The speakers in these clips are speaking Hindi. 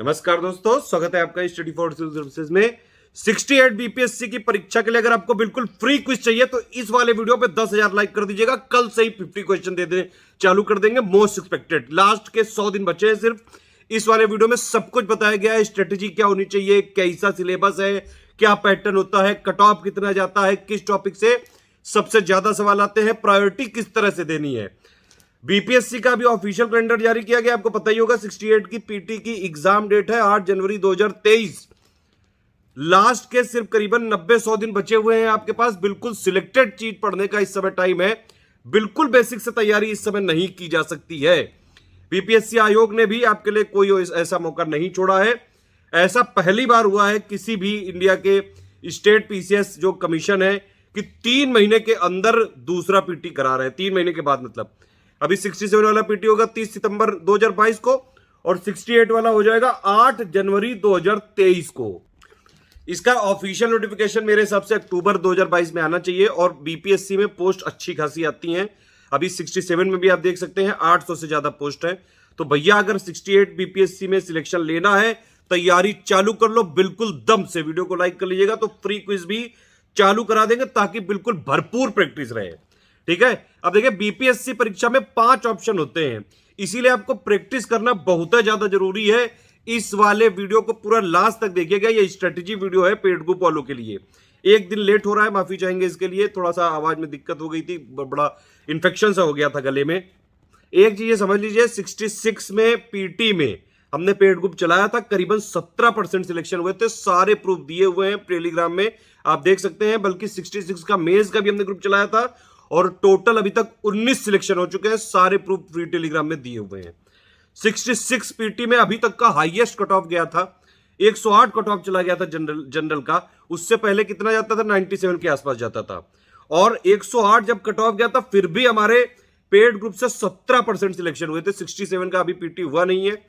नमस्कार दोस्तों, स्वागत है आपका स्टडी फॉर सिविल सर्विसेज में। 68 बीपीएससी की परीक्षा के लिए अगर आपको बिल्कुल फ्री क्विज चाहिए तो इस वाले वीडियो पे 10,000 लाइक कर दीजिएगा। कल से ही 50 क्वेश्चन दे दे चालू कर देंगे। मोस्ट एक्सपेक्टेड लास्ट के 100 दिन बचे हैं सिर्फ। इस वाले वीडियो में सब कुछ बताया गया है। स्ट्रेटेजी क्या होनी चाहिए, कैसा सिलेबस है, क्या पैटर्न होता है, कट ऑफ कितना जाता है, किस टॉपिक से सबसे ज्यादा सवाल आते हैं, प्रायोरिटी किस तरह से देनी है। बीपीएससी का भी ऑफिशियल कैलेंडर जारी किया गया, आपको पता ही होगा। 68 की पीटी की एग्जाम डेट है 8 जनवरी 2023। लास्ट के सिर्फ करीबन 90-100 दिन बचे हुए हैं आपके पास। बिल्कुल सिलेक्टेड चीज पढ़ने का इस समय टाइम है। बिल्कुल बेसिक से तैयारी इस समय नहीं की जा सकती है। बीपीएससी आयोग ने भी आपके लिए कोई ऐसा मौका नहीं छोड़ा है। ऐसा पहली बार हुआ है किसी भी इंडिया के स्टेट पीसीएस जो कमीशन है कि 3 महीने के अंदर दूसरा पीटी करा रहे हैं। 3 महीने के बाद, मतलब अभी 67 वाला पीटी होगा 30 सितंबर 2022 को और 68 वाला हो जाएगा 8 जनवरी 2023 को। इसका ऑफिशियल नोटिफिकेशन मेरे हिसाब से अक्टूबर 2022 में आना चाहिए। और बीपीएससी में पोस्ट अच्छी खासी आती हैं। अभी 67 में भी आप देख सकते हैं 800 से ज्यादा पोस्ट है। तो भैया अगर 68 बीपीएससी में सिलेक्शन लेना है, तैयारी चालू कर लो बिल्कुल दम से। वीडियो को लाइक कर लीजिएगा तो फ्री क्विज भी चालू करा देंगे ताकि बिल्कुल भरपूर प्रैक्टिस रहे। ठीक है, अब देखिए बीपीएससी परीक्षा में 5 ऑप्शन होते हैं, इसीलिए आपको प्रैक्टिस करना बहुत ज्यादा जरूरी है। इस वाले वीडियो को पूरा लास्ट तक देखिएगा। ये स्ट्रेटेजी वीडियो है पेड ग्रुप वालों के लिए। एक दिन लेट हो रहा है, माफी चाहेंगे इसके लिए। थोड़ा सा आवाज में दिक्कत हो गई थी, बड़ा इन्फेक्शन सा हो गया था गले में। एक चीज समझ लीजिए, 66 में पीटी में हमने पेड ग्रुप चलाया था, करीबन 17% सिलेक्शन हुए थे। सारे प्रूफ दिए हुए हैं टेलीग्राम में, आप देख सकते हैं। बल्कि 66 का मेज का भी हमने ग्रुप चलाया था और टोटल अभी तक 19 सिलेक्शन हो चुके हैं। सारे प्रूफ फ्री टेलीग्राम में दिए हुए हैं। 66 पीटी में अभी तक का हाईएस्ट कट ऑफ गया था, 108 कट ऑफ चला गया था जनरल का। उससे पहले कितना जाता था, 97 के आसपास जाता था। और 108 जब कट ऑफ गया था फिर भी हमारे पेड ग्रुप से 17% सिलेक्शन हुए थे। 67 का अभी पीटी हुआ नहीं है,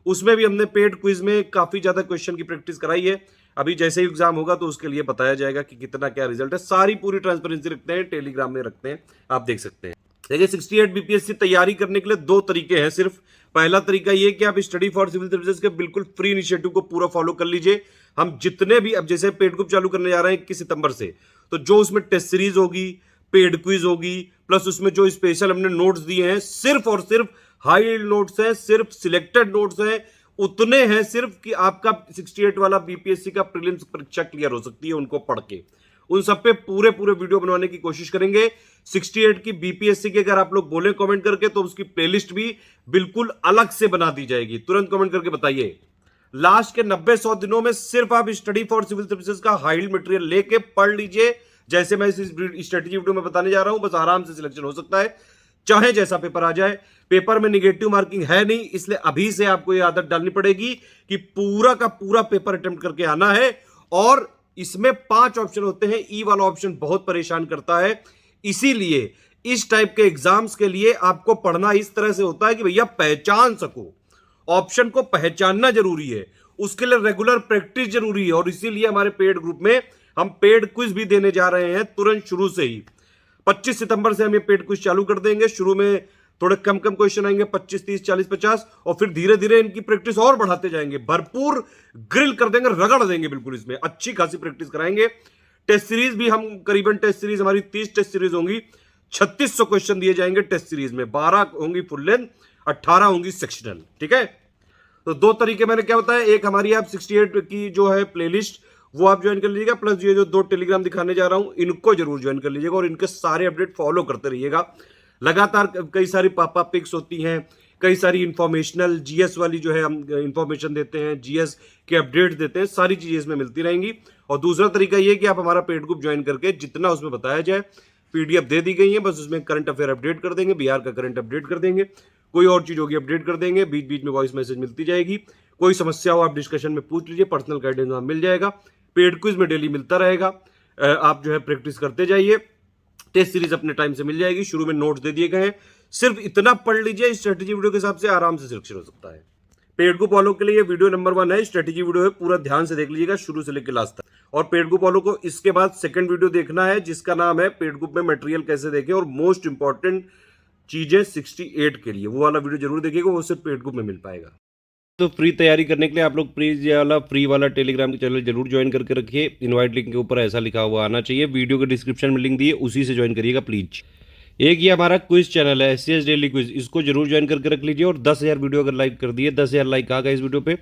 उसमें भी हमने पेड क्विज में काफी ज्यादा क्वेश्चन की प्रैक्टिस कराई है। अभी जैसे ही एग्जाम होगा तो उसके लिए बताया जाएगा कि कितना क्या रिजल्ट है। सारी पूरी ट्रांसपेरेंसी रखते हैं, टेलीग्राम में रखते हैं, आप देख सकते हैं। देखिए 68 बीपीएससी तैयारी करने के लिए 2 तरीके हैं सिर्फ। पहला तरीका ये कि आप स्टडी फॉर सिविल सर्विसेज के बिल्कुल फ्री इनिशिएटिव को पूरा फॉलो कर लीजिए। हम जितने भी, अब जैसे पेड ग्रुप चालू करने जा रहे हैं 21 सितंबर से, तो जो उसमें टेस्ट सीरीज होगी, पेड क्विज होगी, प्लस उसमें जो स्पेशल हमने नोट्स दिए हैं, सिर्फ और सिर्फ हाई नोट्स हैं, सिर्फ सिलेक्टेड नोट्स हैं, उतने हैं सिर्फ कि आपका 68 वाला बीपीएससी का प्रीलिम्स परीक्षा क्लियर हो सकती है उनको पढ़ के। उन सब पे पूरे वीडियो बनवाने की कोशिश करेंगे। 68 की बीपीएससी के अगर आप लोग बोले कमेंट करके तो उसकी प्लेलिस्ट भी बिल्कुल अलग से बना दी जाएगी। तुरंत कमेंट करके बताइए। लास्ट के 90-100 दिनों में सिर्फ आप स्टडी फॉर सिविल सर्विसेज का हाई मटेरियल लेके पढ़ लीजिए। जैसे मैं इस स्ट्रेटेजी वीडियो में बताने जा रहा हूं, बस आराम से सिलेक्शन हो सकता है, चाहे जैसा पेपर आ जाए। पेपर में नेगेटिव मार्किंग है नहीं, इसलिए अभी से आपको ये आदत डालनी पड़ेगी कि पूरा का पूरा पेपर अटेम्प्ट करके आना है। और इसमें 5 ऑप्शन होते हैं, ई वाला ऑप्शन बहुत परेशान करता है। इसीलिए इस टाइप के एग्जाम्स के लिए आपको पढ़ना इस तरह से होता है कि भैया पहचान सको, ऑप्शन को पहचानना जरूरी है, उसके लिए रेगुलर प्रैक्टिस जरूरी है। और इसीलिए हमारे पेड ग्रुप में हम पेड क्विज भी देने जा रहे हैं तुरंत शुरू से ही। 25 सितंबर से हम ये पेड क्विज चालू कर देंगे। शुरू में थोड़े कम क्वेश्चन आएंगे, 25, 30, 40, 50, और फिर धीरे धीरे इनकी प्रैक्टिस और बढ़ाते जाएंगे। भरपूर ग्रिल कर देंगे, रगड़ देंगे बिल्कुल। इसमें अच्छी खासी प्रैक्टिस कराएंगे। टेस्ट सीरीज भी हम करीबन, टेस्ट सीरीज हमारी 30 टेस्ट सीरीज होंगी। 3600 क्वेश्चन दिए जाएंगे टेस्ट सीरीज में। 12 होंगी फुल लेंथ, 18 होंगी सेक्शनल। ठीक है, तो 2 तरीके मैंने क्या बताया। एक हमारी आप 68 की जो है प्लेलिस्ट, वो आप ज्वाइन कर लीजिएगा। प्लस ये जो 2 टेलीग्राम दिखाने जा रहा हूं, इनको जरूर ज्वाइन कर लीजिएगा और इनके सारे अपडेट फॉलो करते रहिएगा। लगातार कई सारी पापा पिक्स होती हैं, कई सारी इंफॉर्मेशनल जीएस वाली जो है हम इंफॉर्मेशन देते हैं, जीएस के अपडेट देते हैं, सारी चीजें इसमें मिलती रहेंगी। और दूसरा तरीका ये कि आप हमारा पेड ग्रुप ज्वाइन करके जितना उसमें बताया जाए, पीडीएफ दे दी गई है, बस उसमें करंट अफेयर अपडेट कर देंगे, बिहार का करंट अपडेट कर देंगे, कोई और चीज होगी अपडेट कर देंगे, बीच बीच में वॉइस मैसेज मिलती जाएगी। कोई समस्या हो आप डिस्कशन में पूछ लीजिए, पर्सनल गाइडेंस वहां मिल जाएगा। पेड क्विज में डेली मिलता रहेगा, आप जो है प्रैक्टिस करते जाइए। टेस्ट सीरीज अपने टाइम से मिल जाएगी, शुरू में नोट्स दे दिए गए हैं, सिर्फ इतना पढ़ लीजिए। स्ट्रेटेजी वीडियो के हिसाब से आराम से सिलेक्शन हो सकता है। पेड ग्रुप वालों के लिए वीडियो नंबर 1 है, स्ट्रेटेजी वीडियो है, पूरा ध्यान से देख लीजिएगा शुरू से लेकर लास्ट तक। और पेड ग्रुप वालों को इसके बाद सेकंड वीडियो देखना है जिसका नाम है पेड ग्रुप में मटेरियल कैसे देखें और मोस्ट इंपॉर्टेंट चीजें 68 के लिए, वो वाला वीडियो जरूर देखिएगा, वो सिर्फ पेड ग्रुप में मिल पाएगा। तो फ्री तैयारी करने के लिए आप लोग फ्री वाला टेलीग्राम के चैनल जरूर ज्वाइन करके रखिए। इनवाइट लिंक के ऊपर ऐसा लिखा हुआ आना चाहिए, वीडियो के डिस्क्रिप्शन में लिंक दिए उसी से ज्वाइन करिएगा प्लीज। एक ये हमारा क्विज चैनल है SCS डेली क्विज, इसको जरूर ज्वाइन करके रख लीजिए। और 10,000 वीडियो अगर लाइक कर दिए, 10,000 लाइक आ गए इस वीडियो पे,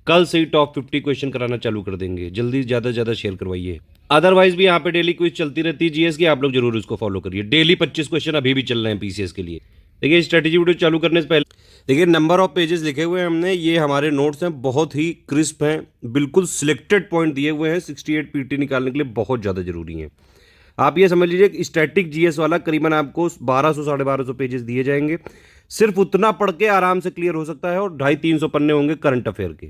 कल से ही टॉप 50 क्वेश्चन कराना चालू कर देंगे। जल्दी ज़्यादा से ज़्यादा शेयर करवाइए। अदरवाइज भी यहाँ पे डेली क्विज चलती रहती है GS की, आप लोग जरूर उसको फॉलो करिए। डेली 25 क्वेश्चन अभी भी चल रहे हैं PCS के लिए। देखिए स्ट्रेटेजी वीडियो चालू करने से पहले देखिए नंबर ऑफ पेजेस लिखे हुए हैं हमने, ये हमारे नोट्स हैं, बहुत ही क्रिस्प हैं, बिल्कुल सिलेक्टेड पॉइंट दिए हुए हैं। 68 PT निकालने के लिए बहुत ज़्यादा जरूरी है। आप ये समझ लीजिए कि स्टैटिक GS वाला करीबन आपको 1200 1250 पेजेस दिए जाएंगे। सिर्फ उतना पढ़ के आराम से क्लियर हो सकता है। और 250-300 पन्ने होंगे करंट अफेयर के,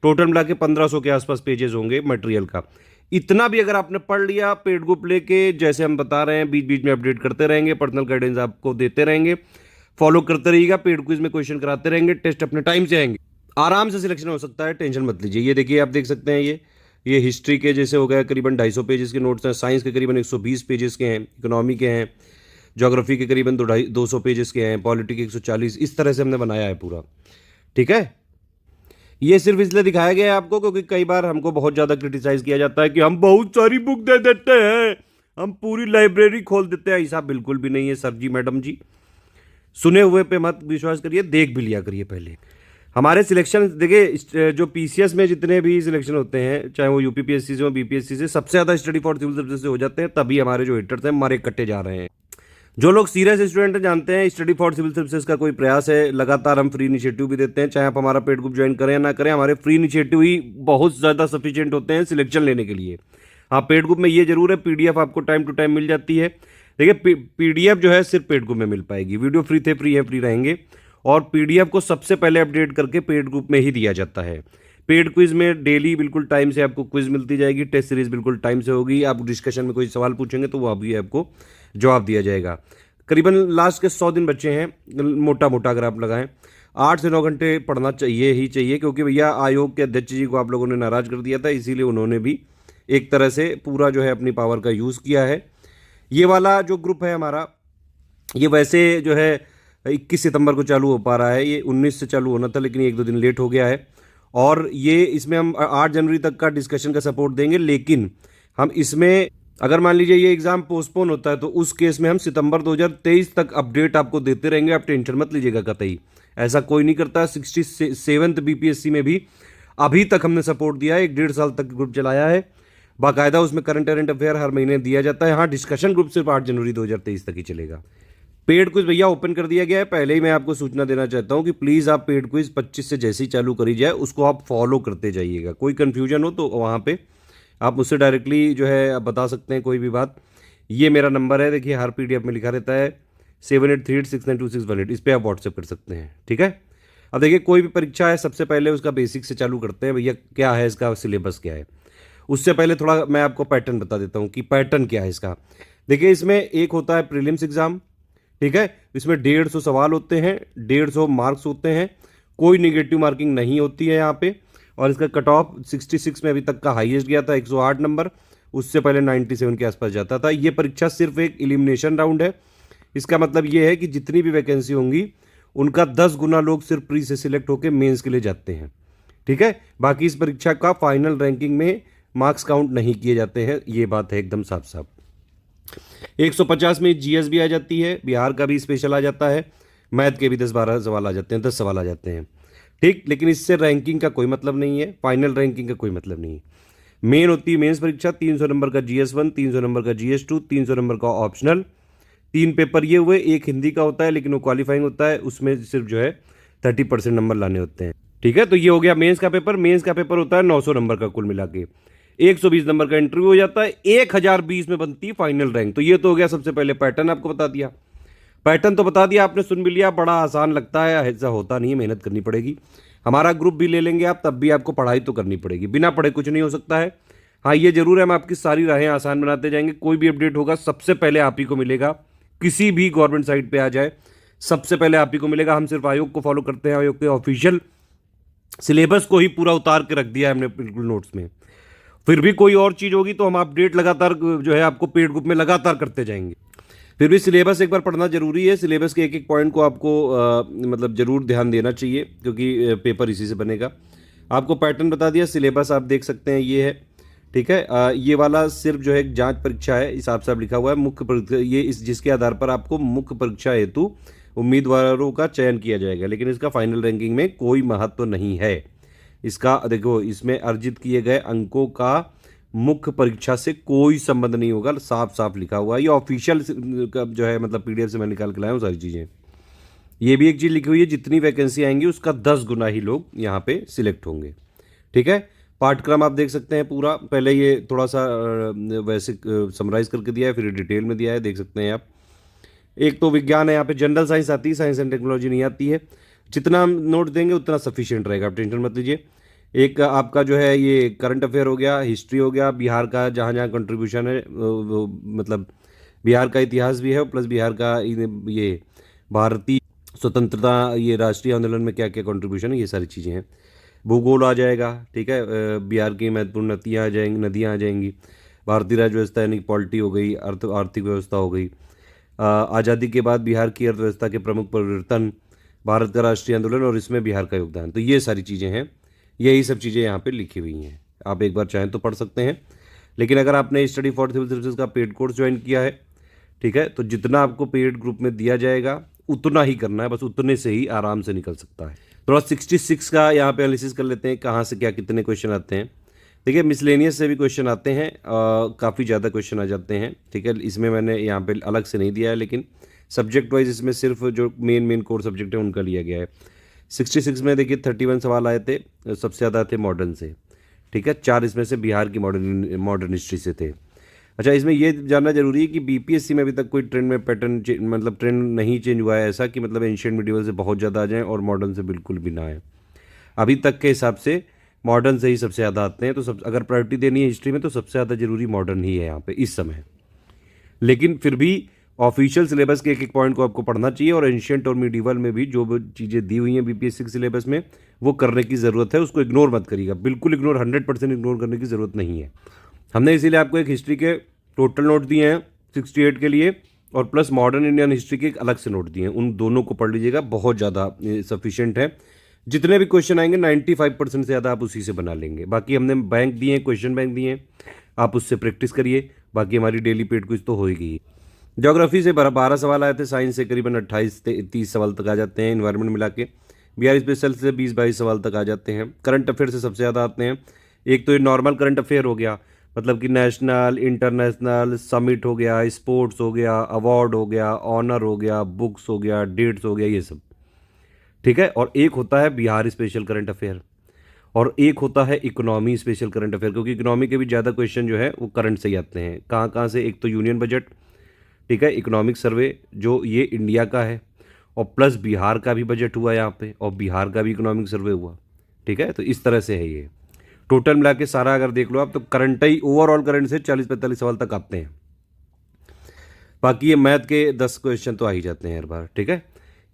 टोटल मिला के 1500 के आसपास पेजेस होंगे मटेरियल का। इतना भी अगर आपने पढ़ लिया, पेड ग्रुप लेके जैसे हम बता रहे हैं, बीच बीच में अपडेट करते रहेंगे, पर्सनल गाइडेंस आपको देते रहेंगे, फॉलो करते रहिएगा, पेड क्विज में क्वेश्चन कराते रहेंगे, टेस्ट अपने टाइम से आएंगे, आराम से सिलेक्शन हो सकता है, टेंशन मत लीजिए। ये देखिए आप देख सकते हैं, ये हिस्ट्री के जैसे हो गया करीबन 250 पेजेस के नोट्स हैं, साइंस के करीबन 120 पेजेस के हैं, इकोनॉमी के हैं, ज्योग्राफी के करीबन 200 पेजेस के हैं, पॉलिटी के 140, इस तरह से हमने बनाया है पूरा। ठीक है, ये सिर्फ इसलिए दिखाया गया है आपको क्योंकि कई बार हमको बहुत ज़्यादा क्रिटिसाइज किया जाता है कि हम बहुत सारी बुक दे देते हैं, हम पूरी लाइब्रेरी खोल देते हैं। ऐसा बिल्कुल भी नहीं है सर जी, मैडम जी। सुने हुए पे मत विश्वास करिए, देख भी लिया करिए पहले। हमारे सिलेक्शन देखिए, जो PCS में जितने भी सिलेक्शन होते हैं, चाहे वो UPPSC से हो, BPSC से, सबसे ज़्यादा स्टडी फॉर सिविल सर्विसेज से हो जाते हैं। तभी हमारे जो हिटर्स हैं हमारे कट्टे जा रहे हैं। जो लोग सीरियस स्टूडेंट जानते हैं स्टडी फॉर सिविल सर्विसेज का कोई प्रयास है, लगातार हम फ्री इनिशिएटिव भी देते हैं। चाहे आप हमारा पेड ग्रुप ज्वाइन करें या ना करें, हमारे फ्री इनिशिएटिव ही बहुत ज़्यादा सफिशिएंट होते हैं सिलेक्शन लेने के लिए। हाँ, पेड ग्रुप में ये जरूर है, PDF आपको टाइम टू टाइम मिल जाती है। देखिए PDF जो है सिर्फ पेड ग्रुप में मिल पाएगी, वीडियो फ्री थे, फ्री रहेंगे। और PDF को सबसे पहले अपडेट करके पेड ग्रुप में ही दिया जाता है। पेड क्विज में डेली बिल्कुल टाइम से आपको क्विज मिलती जाएगी, टेस्ट सीरीज बिल्कुल टाइम से होगी। आप डिस्कशन में कोई सवाल पूछेंगे तो वो अभी आपको जवाब दिया जाएगा। करीबन लास्ट के 100 दिन बच्चे हैं, मोटा मोटा अगर आप लगाएं 8 से 9 घंटे पढ़ना चाहिए ही चाहिए, क्योंकि भैया आयोग के अध्यक्ष जी को आप लोगों ने नाराज कर दिया था, इसीलिए उन्होंने भी एक तरह से पूरा जो है अपनी पावर का यूज़ किया है। ये वाला जो ग्रुप है हमारा, ये वैसे जो है 21 सितंबर को चालू हो पा रहा है, ये 19 से चालू होना था लेकिन 1-2 दिन लेट हो गया है। और ये इसमें हम 8 जनवरी तक का डिस्कशन का सपोर्ट देंगे, लेकिन हम इसमें अगर मान लीजिए ये एग्ज़ाम पोस्टपोन होता है तो उस केस में हम सितंबर 2023 तक अपडेट आपको देते रहेंगे। आप टेंशन मत लीजिएगा कतई, ऐसा कोई नहीं करता। 67th BPSC में भी अभी तक हमने सपोर्ट दिया है, 1-1.5 साल तक ग्रुप चलाया है बाकायदा। उसमें करंट अफेयर हर महीने दिया जाता है। हाँ, डिस्कशन ग्रुप सिर्फ 8 जनवरी 2023 तक ही चलेगा। पेड क्विज भैया ओपन कर दिया गया है। पहले ही मैं आपको सूचना देना चाहता हूं कि प्लीज़ आप पेड क्विज 25 से जैसे ही चालू करी जाए उसको आप फॉलो करते जाइएगा। कोई कन्फ्यूजन हो तो वहाँ पे आप मुझसे डायरेक्टली जो है आप बता सकते हैं, कोई भी बात। ये मेरा नंबर है, देखिए हर PDF में लिखा रहता है 7838692618, इस पर आप व्हाट्सएप कर सकते हैं। ठीक है, अब देखिए कोई भी परीक्षा है, सबसे पहले उसका बेसिक से चालू करते हैं भैया, क्या है इसका सिलेबस क्या है। उससे पहले थोड़ा मैं आपको पैटर्न बता देता हूँ कि पैटर्न क्या है इसका। देखिए इसमें एक होता है प्रीलिम्स एग्जाम, ठीक है, इसमें 150 सवाल होते हैं, 150 मार्क्स होते हैं, कोई निगेटिव मार्किंग नहीं होती है यहाँ पे। और इसका कट ऑफ 66 में अभी तक का हाईएस्ट गया था, 108 नंबर, उससे पहले 97 के आसपास जाता था। ये परीक्षा सिर्फ एक एलिमिनेशन राउंड है। इसका मतलब ये है कि जितनी भी वैकेंसी होंगी उनका 10 गुना लोग सिर्फ प्री से सिलेक्ट होकर मेंस के लिए जाते हैं। ठीक है, बाकी इस परीक्षा का फाइनल रैंकिंग में मार्क्स काउंट नहीं किए जाते हैं, ये बात है एकदम साफ साफ। 150 में GS भी आ जाती है, बिहार का भी स्पेशल आ जाता है, मैथ के भी 10-12 सवाल आ जाते हैं, 10 सवाल आ जाते हैं। ठीक, लेकिन इससे रैंकिंग का कोई मतलब नहीं है, फाइनल रैंकिंग का कोई मतलब नहीं है। मेन होती है मेंस परीक्षा, 300 नंबर का GS1, 300 नंबर का GS2, 300 नंबर का ऑप्शनल। 3 पेपर ये हुए, एक हिंदी का होता है लेकिन वो क्वालिफाइंग होता है, उसमें सिर्फ जो है 30% नंबर लाने होते हैं। ठीक है, तो ये हो गया मेंस का पेपर। मेंस का पेपर होता है 900 नंबर का कुल मिला के, 120 नंबर का इंटरव्यू हो जाता है, 1020 में बनती है फाइनल रैंक। तो ये तो हो गया सबसे पहले पैटर्न, आपको बता दिया। पैटर्न तो बता दिया आपने, सुन भी लिया, बड़ा आसान लगता है, ऐसा होता नहीं है, मेहनत करनी पड़ेगी। हमारा ग्रुप भी ले लेंगे आप, तब भी आपको पढ़ाई तो करनी पड़ेगी, बिना पढ़े कुछ नहीं हो सकता है। हाँ, ये जरूर है, हम आपकी सारी राहें आसान बनाते जाएंगे। कोई भी अपडेट होगा सबसे पहले आप ही को मिलेगा, किसी भी गवर्नमेंट साइट पे आ जाए सबसे पहले आप ही को मिलेगा। हम सिर्फ आयोग को फॉलो करते हैं, आयोग के ऑफिशियल सिलेबस को ही पूरा उतार के रख दिया है हमने बिल्कुल नोट्स में। फिर भी कोई और चीज़ होगी तो हम अपडेट लगातार जो है आपको पेड ग्रुप में लगातार करते जाएंगे। फिर भी सिलेबस एक बार पढ़ना जरूरी है। सिलेबस के एक एक पॉइंट को आपको मतलब जरूर ध्यान देना चाहिए, क्योंकि पेपर इसी से बनेगा। आपको पैटर्न बता दिया, सिलेबस आप देख सकते हैं ये है, ठीक है। ये वाला सिर्फ जो है एक जांच परीक्षा है, इस हिसाब से आप लिखा हुआ है मुख्य परीक्षा, ये इस जिसके आधार पर आपको मुख्य परीक्षा हेतु उम्मीदवारों का चयन किया जाएगा, लेकिन इसका फाइनल रैंकिंग में कोई महत्व नहीं है। इसका देखो, इसमें अर्जित किए गए अंकों का मुख्य परीक्षा से कोई संबंध नहीं होगा, साफ साफ लिखा हुआ है। ये ऑफिशियल का जो है मतलब पीडीएफ से मैं निकाल के लाया हूँ सारी चीज़ें। ये भी एक चीज़ लिखी हुई है, जितनी वैकेंसी आएंगी उसका 10 गुना ही लोग यहाँ पे सिलेक्ट होंगे, ठीक है। पाठ्यक्रम आप देख सकते हैं पूरा, पहले ये थोड़ा सा वैसे समराइज करके दिया है, फिर डिटेल में दिया है, देख सकते हैं आप। एक तो विज्ञान है, यहाँ पे जनरल साइंस आती है, साइंस एंड टेक्नोलॉजी नहीं आती है। जितना हम नोट देंगे उतना सफिशिएंट रहेगा, आप टेंशन मत लीजिए। एक आपका जो है ये करंट अफेयर हो गया, हिस्ट्री हो गया, बिहार का जहाँ जहाँ कंट्रीब्यूशन है, मतलब बिहार का इतिहास भी है, प्लस बिहार का ये भारतीय स्वतंत्रता, ये राष्ट्रीय आंदोलन में क्या क्या कंट्रीब्यूशन है, ये सारी चीज़ें हैं। भूगोल आ जाएगा, ठीक है। बिहार की महत्वपूर्ण नदियाँ आ जाएंगी। भारतीय राज्य व्यवस्था यानी पॉलिटी हो गई, आर्थिक व्यवस्था हो गई। आज़ादी के बाद बिहार की अर्थव्यवस्था के प्रमुख परिवर्तन, भारत का राष्ट्रीय आंदोलन और इसमें बिहार का योगदान, तो ये सारी चीज़ें हैं। यही सब चीज़ें यहाँ पे लिखी हुई हैं, आप एक बार चाहें तो पढ़ सकते हैं। लेकिन अगर आपने स्टडी फॉर सिविल सर्विसेज का पेड कोर्स ज्वाइन किया है, ठीक है, तो जितना आपको पेड ग्रुप में दिया जाएगा उतना ही करना है, बस उतने से ही आराम से निकल सकता है। थोड़ा 66 का यहाँ पे एनालिसिस कर लेते हैं, कहाँ से क्या कितने क्वेश्चन आते हैं। देखिए, मिसलेनियस से भी क्वेश्चन आते हैं, काफ़ी ज़्यादा क्वेश्चन आ जाते हैं, ठीक है। इसमें मैंने यहाँ पे अलग से नहीं दिया है, लेकिन सब्जेक्ट वाइज इसमें सिर्फ जो मेन कोर सब्जेक्ट है उनका लिया गया है। 66 में देखिए 31 सवाल आए थे, सबसे ज़्यादा थे मॉडर्न से, ठीक है। 4 इसमें से बिहार की मॉडर्न हिस्ट्री से थे। अच्छा, इसमें ये जानना जरूरी है कि बीपीएससी में अभी तक कोई ट्रेंड में पैटर्न मतलब ट्रेंड नहीं चेंज हुआ है ऐसा कि मतलब एंशियंट मिडिवल से बहुत ज़्यादा आ जाएँ और मॉडर्न से बिल्कुल भी ना आए। अभी तक के हिसाब से मॉडर्न से ही सबसे ज़्यादा आते हैं, तो सब अगर प्रायोरिटी देनी है हिस्ट्री में तो सबसे ज़्यादा जरूरी मॉडर्न ही है यहाँ पे इस समय। लेकिन फिर भी ऑफिशियल सिलेबस के एक एक पॉइंट को आपको पढ़ना चाहिए, और एंशियंट और मिडिवल में भी जो चीज़ें दी हुई हैं बीपीएससी के सिलेबस में वो करने की ज़रूरत है, उसको इग्नोर मत करिएगा, बिल्कुल इग्नोर, 100% इग्नोर करने की ज़रूरत नहीं है। हमने इसीलिए आपको एक हिस्ट्री के टोटल नोट दिए हैं 68 के लिए, और प्लस मॉडर्न इंडियन हिस्ट्री के एक अलग से नोट दिए हैं, उन दोनों को पढ़ लीजिएगा, बहुत ज़्यादा सफिशिएंट है। जितने भी क्वेश्चन आएंगे 95% से ज़्यादा आप उसी से बना लेंगे। बाकी हमने बैंक दिए हैं, क्वेश्चन बैंक दिए हैं, आप उससे प्रैक्टिस करिए। बाकी हमारी डेली पेड क्विज तो होगी। ज्योग्राफी से 12 सवाल आए थे, साइंस से करीबन 28 से 30 सवाल तक आ जाते हैं, इन्वायरमेंट मिला के। बिहार स्पेशल से 20-22 सवाल तक आ जाते हैं। करंट अफेयर से सबसे ज़्यादा आते हैं। एक तो ये नॉर्मल करंट अफेयर हो गया, मतलब कि नेशनल, इंटरनेशनल, समिट हो गया, स्पोर्ट्स हो गया, अवार्ड हो गया, ऑनर हो गया, बुक्स हो गया, डेट्स हो गया, ये सब, ठीक है। और एक होता है बिहार स्पेशल करंट अफेयर, और एक होता है इकोनॉमी स्पेशल करंट अफेयर, क्योंकि इकोनॉमी के भी ज़्यादा क्वेश्चन जो है वो करंट से ही आते हैं। कहाँ कहाँ से? एक तो यूनियन बजट, ठीक है, इकोनॉमिक सर्वे जो ये इंडिया का है, और प्लस बिहार का भी बजट हुआ यहाँ पे, और बिहार का भी इकोनॉमिक सर्वे हुआ, ठीक है। तो इस तरह से है ये टोटल मिला के सारा अगर देख लो आप, तो करंट ही ओवरऑल करंट से 40-45 सवाल तक आते हैं। बाकी ये मैथ के 10 क्वेश्चन तो आ ही जाते हैं हर बार, ठीक है।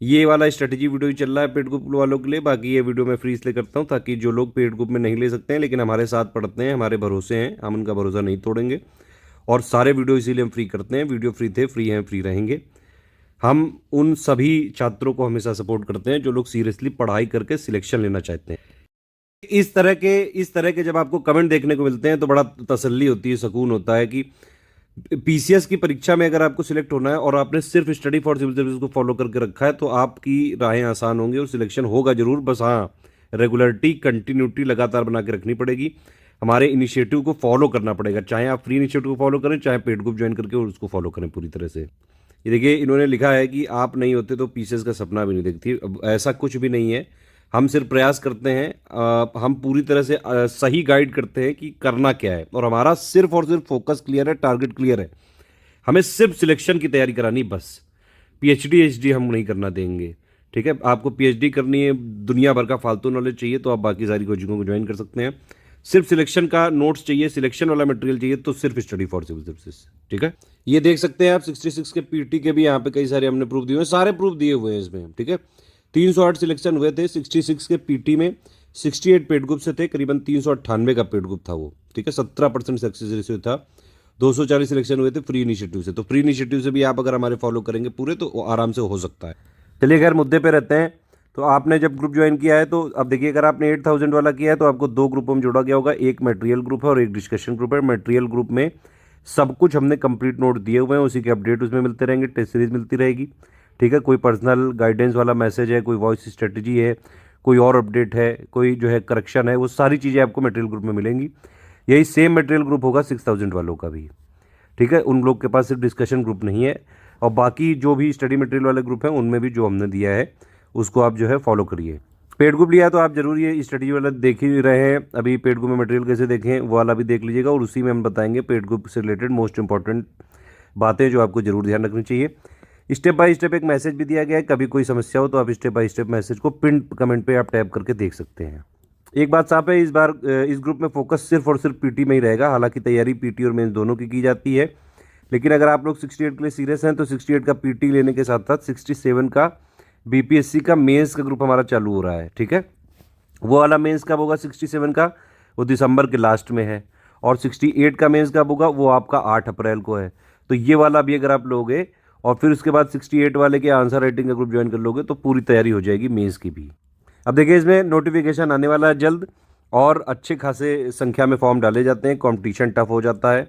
ये वाला स्ट्रेटेजी वीडियो ही चल रहा है पेड ग्रुप वालों के लिए। बाकी ये वीडियो मैं फ्री इसलिए करता हूँ ताकि जो लोग पेड ग्रुप में नहीं ले सकते हैं लेकिन हमारे साथ पढ़ते हैं, हमारे भरोसे हैं, हम उनका भरोसा नहीं तोड़ेंगे। और सारे वीडियो इसीलिए हम फ्री करते हैं, वीडियो फ्री थे, फ्री हैं, फ्री रहेंगे। हम उन सभी छात्रों को हमेशा सपोर्ट करते हैं जो लोग सीरियसली पढ़ाई करके सिलेक्शन लेना चाहते हैं। इस तरह के जब आपको कमेंट देखने को मिलते हैं तो बड़ा तसल्ली होती है, सुकून होता है कि पीसीएस की परीक्षा में अगर आपको सिलेक्ट होना है और आपने सिर्फ स्टडी फॉर सिविल सर्विस को फॉलो करके रखा है तो आपकी राहें आसान होंगी और सिलेक्शन होगा जरूर। बस हाँ, रेगुलरिटी, कंटिन्यूटी लगातार बना के रखनी पड़ेगी, हमारे इनिशिएटिव को फॉलो करना पड़ेगा, चाहे आप फ्री इनिशिएटिव को फॉलो करें चाहे पेड ग्रुप ज्वाइन करके उसको फॉलो करें पूरी तरह से। ये देखिए, इन्होंने लिखा है कि आप नहीं होते तो पीसीएस का सपना भी नहीं देखती। अब ऐसा कुछ भी नहीं है, हम सिर्फ प्रयास करते हैं, हम पूरी तरह से सही गाइड करते हैं कि करना क्या है, और हमारा सिर्फ और सिर्फ फोकस क्लियर है, टारगेट क्लियर है। हमें सिर्फ सिलेक्शन की तैयारी करानी, बस पीएचडी एचडी हम नहीं करना देंगे, ठीक है। आपको पीएचडी करनी है, दुनिया भर का फालतू नॉलेज चाहिए तो आप बाकी सारी कोचिंगों को ज्वाइन कर सकते हैं। सिर्फ सिलेक्शन का नोट्स चाहिए, सिलेक्शन वाला मटेरियल चाहिए तो सिर्फ स्टडी फॉर सिविल सर्विसेज, ठीक है। ये देख सकते हैं आप 66 के पीटी के भी यहाँ पे कई सारे हमने प्रूफ दिए हुए हैं, सारे प्रूफ दिए हुए हैं इसमें, ठीक है। 308 सिलेक्शन हुए थे 66 के पीटी में, 68 पेड ग्रुप से थे, करीबन 398 का पेड ग्रुप था वो, ठीक है। 17% सक्सेस रेशियो था, 240 सिलेक्शन हुए थे फ्री इनिशिएटिव से। तो फ्री इनिशिएटिव से भी आप अगर हमारे फॉलो करेंगे पूरे तो आराम से हो सकता है। चलिए खैर मुद्दे पे रहते हैं। तो आपने जब ग्रुप ज्वाइन किया है तो अब देखिए, अगर आपने 8000 वाला किया है तो आपको 2 ग्रुपों में जोड़ा गया होगा, एक मटेरियल ग्रुप है और एक डिस्कशन ग्रुप है। मटेरियल ग्रुप में सब कुछ हमने कंप्लीट नोट दिए हुए हैं, उसी के अपडेट उसमें मिलते रहेंगे, टेस्ट सीरीज मिलती रहेगी, ठीक है। कोई पर्सनल गाइडेंस वाला मैसेज है, कोई वॉइस स्ट्रेटजी है, कोई और अपडेट है, कोई जो है करेक्शन है, वो सारी चीज़ें आपको मटेरियल ग्रुप में मिलेंगी। यही सेम मटेरियल ग्रुप होगा 6000 वालों का भी, ठीक है। उन लोग के पास सिर्फ डिस्कशन ग्रुप नहीं है, और बाकी जो भी स्टडी मटेरियल वाले ग्रुप हैं उनमें भी जो हमने दिया है उसको आप जो है फॉलो करिए। पेड ग्रुप लिया तो आप जरूर ये स्टडी वाला देख ही रहे हैं, अभी पेड ग्रुप में मटेरियल कैसे देखें वो वाला भी देख लीजिएगा, और उसी में हम बताएंगे पेड ग्रुप से रिलेटेड मोस्ट इंपॉर्टेंट बातें जो आपको जरूर ध्यान रखनी चाहिए। स्टेप बाय स्टेप एक मैसेज भी दिया गया है, कभी कोई समस्या हो तो आप स्टेप बाय स्टेप मैसेज को पिन कमेंट पे आप टैप करके देख सकते हैं। एक बात साफ है, इस बार इस ग्रुप में फोकस सिर्फ और सिर्फ पीटी में ही रहेगा। हालांकि तैयारी पीटी और मेंस दोनों की जाती है, लेकिन अगर आप लोग 68 के लिए सीरियस हैं तो 68 का पीटी लेने के साथ साथ 67 का बीपीएससी का मेंस का ग्रुप हमारा चालू हो रहा है, ठीक है। वो वाला मेंस कब होगा 67 का, वो दिसंबर के लास्ट में है, और 68 का मेंस कब होगा वो आपका 8 अप्रैल को है। तो ये वाला भी अगर आप लोगे और फिर उसके बाद 68 वाले के आंसर राइटिंग का ग्रुप ज्वाइन कर लोगे तो पूरी तैयारी हो जाएगी मेंस की भी। अब देखिए, इसमें नोटिफिकेशन आने वाला है जल्द, और अच्छे खासे संख्या में फॉर्म डाले जाते हैं, कंपटीशन टफ हो जाता है,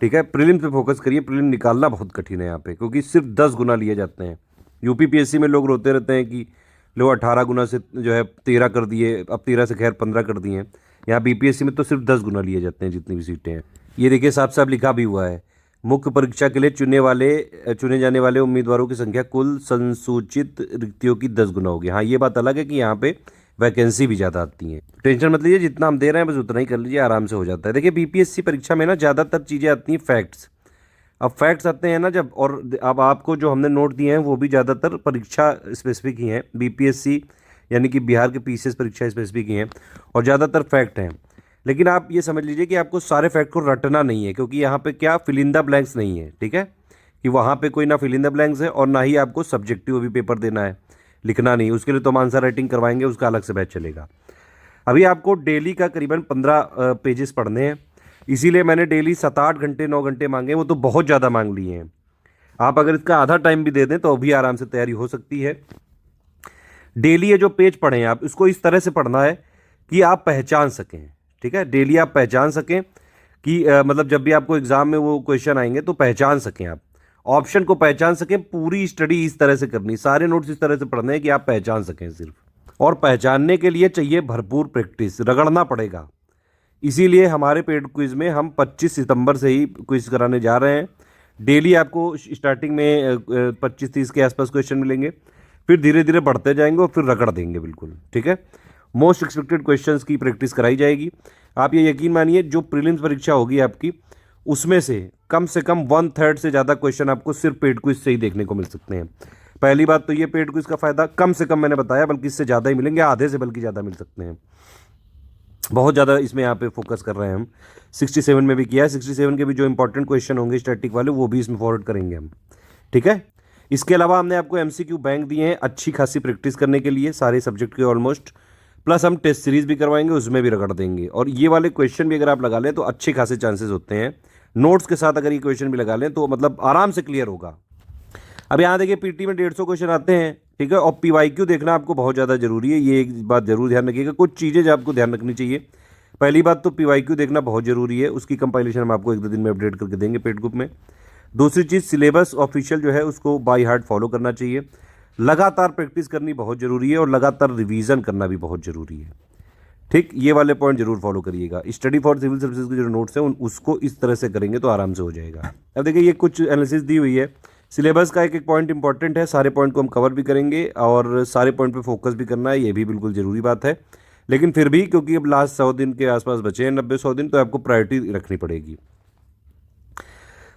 ठीक है। प्रीलिम्स पे फोकस करिए, प्रीलिम निकालना बहुत कठिन है यहाँ पे, क्योंकि सिर्फ 10 गुना लिए जाते हैं। यूपीपीएससी में लोग रोते रहते हैं कि लोग 18 गुना से जो है 13 कर दिए, अब 13 से खैर 15 कर दिए हैं। यहाँ बीपीएससी में तो सिर्फ 10 गुना लिए जाते हैं जितनी भी सीटें हैं। ये देखिए साफ साफ लिखा भी हुआ है, मुख्य परीक्षा के लिए चुने जाने वाले उम्मीदवारों की संख्या कुल संसूचित रिक्तियों की 10 गुना होगी। हाँ, ये बात अलग है कि यहाँ पे वैकेंसी भी ज़्यादा आती हैं। टेंशन मत लीजिए, जितना हम दे रहे हैं बस उतना ही कर लीजिए, आराम से हो जाता है। देखिए बीपीएससी परीक्षा में ना ज़्यादातर चीज़ें आती हैं फैक्ट्स। अब फैक्ट्स आते हैं ना जब, और अब आपको जो हमने नोट दिए हैं वो भी ज़्यादातर परीक्षा स्पेसिफिक ही हैं, बीपीएससी यानी कि बिहार के पीसीएस परीक्षा स्पेसिफिक ही हैं, और ज़्यादातर फैक्ट हैं। लेकिन आप ये समझ लीजिए कि आपको सारे फैक्ट को रटना नहीं है, क्योंकि यहाँ पे क्या फिल इन द ब्लैंक्स नहीं है, ठीक है। कि वहाँ पे कोई ना फिल इन द ब्लैंक्स है और ना ही आपको सब्जेक्टिव भी पेपर देना है, लिखना नहीं। उसके लिए तो हम आंसर राइटिंग करवाएंगे, उसका अलग से बैच चलेगा। अभी आपको डेली का करीबन 15 पेजेस पढ़ने हैं, इसीलिए मैंने डेली 7-8 घंटे 9 घंटे मांगे, वो तो बहुत ज़्यादा मांग लिए हैं। आप अगर इसका आधा टाइम भी दे दें तो भी आराम से तैयारी हो सकती है। डेली ये जो पेज पढ़ें आप, इसको इस तरह से पढ़ना है कि आप पहचान सकें, ठीक है। डेली आप पहचान सकें कि मतलब जब भी आपको एग्जाम में वो क्वेश्चन आएंगे तो पहचान सकें, आप ऑप्शन को पहचान सकें। पूरी स्टडी इस तरह से करनी, सारे नोट्स इस तरह से पढ़ने हैं कि आप पहचान सकें सिर्फ। और पहचानने के लिए चाहिए भरपूर प्रैक्टिस, रगड़ना पड़ेगा। इसीलिए हमारे पेड क्विज में हम 25 सितंबर से ही क्विज कराने जा रहे हैं। डेली आपको स्टार्टिंग में 25-30 के आसपास क्वेश्चन मिलेंगे, फिर धीरे धीरे बढ़ते जाएंगे और फिर रगड़ देंगे बिल्कुल, ठीक है। मोस्ट एक्सपेक्टेड क्वेश्चंस की प्रैक्टिस कराई जाएगी। आप ये यकीन मानिए, जो प्रीलिम्स परीक्षा होगी आपकी, उसमें से कम 1/3 से ज़्यादा क्वेश्चन आपको सिर्फ पेड क्विज से ही देखने को मिल सकते हैं। पहली बात तो ये, पेड क्विज का फ़ायदा कम से कम मैंने बताया, बल्कि इससे ज़्यादा ही मिलेंगे, आधे से बल्कि ज़्यादा मिल सकते हैं। बहुत ज़्यादा इसमें यहाँ पे फोकस कर रहे हैं हम। 67 में भी किया है, 67 के भी जो इंपॉर्टेंट क्वेश्चन होंगे स्टैटिक वाले वो भी इसमें फॉरवर्ड करेंगे हम, ठीक है। इसके अलावा हमने आपको एमसीक्यू बैंक दिए हैं अच्छी खासी प्रैक्टिस करने के लिए, सारे सब्जेक्ट के ऑलमोस्ट, प्लस हम टेस्ट सीरीज भी करवाएंगे, उसमें भी रगड़ देंगे। और ये वाले क्वेश्चन भी अगर आप लगा लें तो अच्छे खासे चांसेस होते हैं। नोट्स के साथ अगर ये क्वेश्चन भी लगा लें तो मतलब आराम से क्लियर होगा। अब यहाँ देखिए पीटी में 150 क्वेश्चन आते हैं, ठीक है। और पीवाईक्यू देखना आपको बहुत ज़्यादा जरूरी है, ये एक बात जरूर ध्यान रखिएगा। कुछ चीज़ें जो आपको ध्यान रखनी चाहिए। पहली बात तो पीवाईक्यू देखना बहुत जरूरी है, उसकी कंपाइलेशन हम आपको 1-2 दिन में अपडेट करके देंगे पेड ग्रुप में। दूसरी चीज़, सिलेबस ऑफिशियल जो है उसको बाय हार्ट फॉलो करना चाहिए। लगातार प्रैक्टिस करनी बहुत ज़रूरी है, और लगातार रिवीजन करना भी बहुत ज़रूरी है, ठीक। ये वाले पॉइंट जरूर फॉलो करिएगा। स्टडी फॉर सिविल सर्विसेज के जो नोट्स हैं उसको इस तरह से करेंगे तो आराम से हो जाएगा। अब देखिए ये कुछ एनालिसिस दी हुई है, सिलेबस का एक एक पॉइंट इंपॉर्टेंट है, सारे पॉइंट को हम कवर भी करेंगे और सारे पॉइंट पे फोकस भी करना है, ये भी बिल्कुल ज़रूरी बात है। लेकिन फिर भी क्योंकि अब लास्ट 100 दिन के आसपास बचे हैं, 90-100 दिन, तो आपको प्रायोरिटी रखनी पड़ेगी।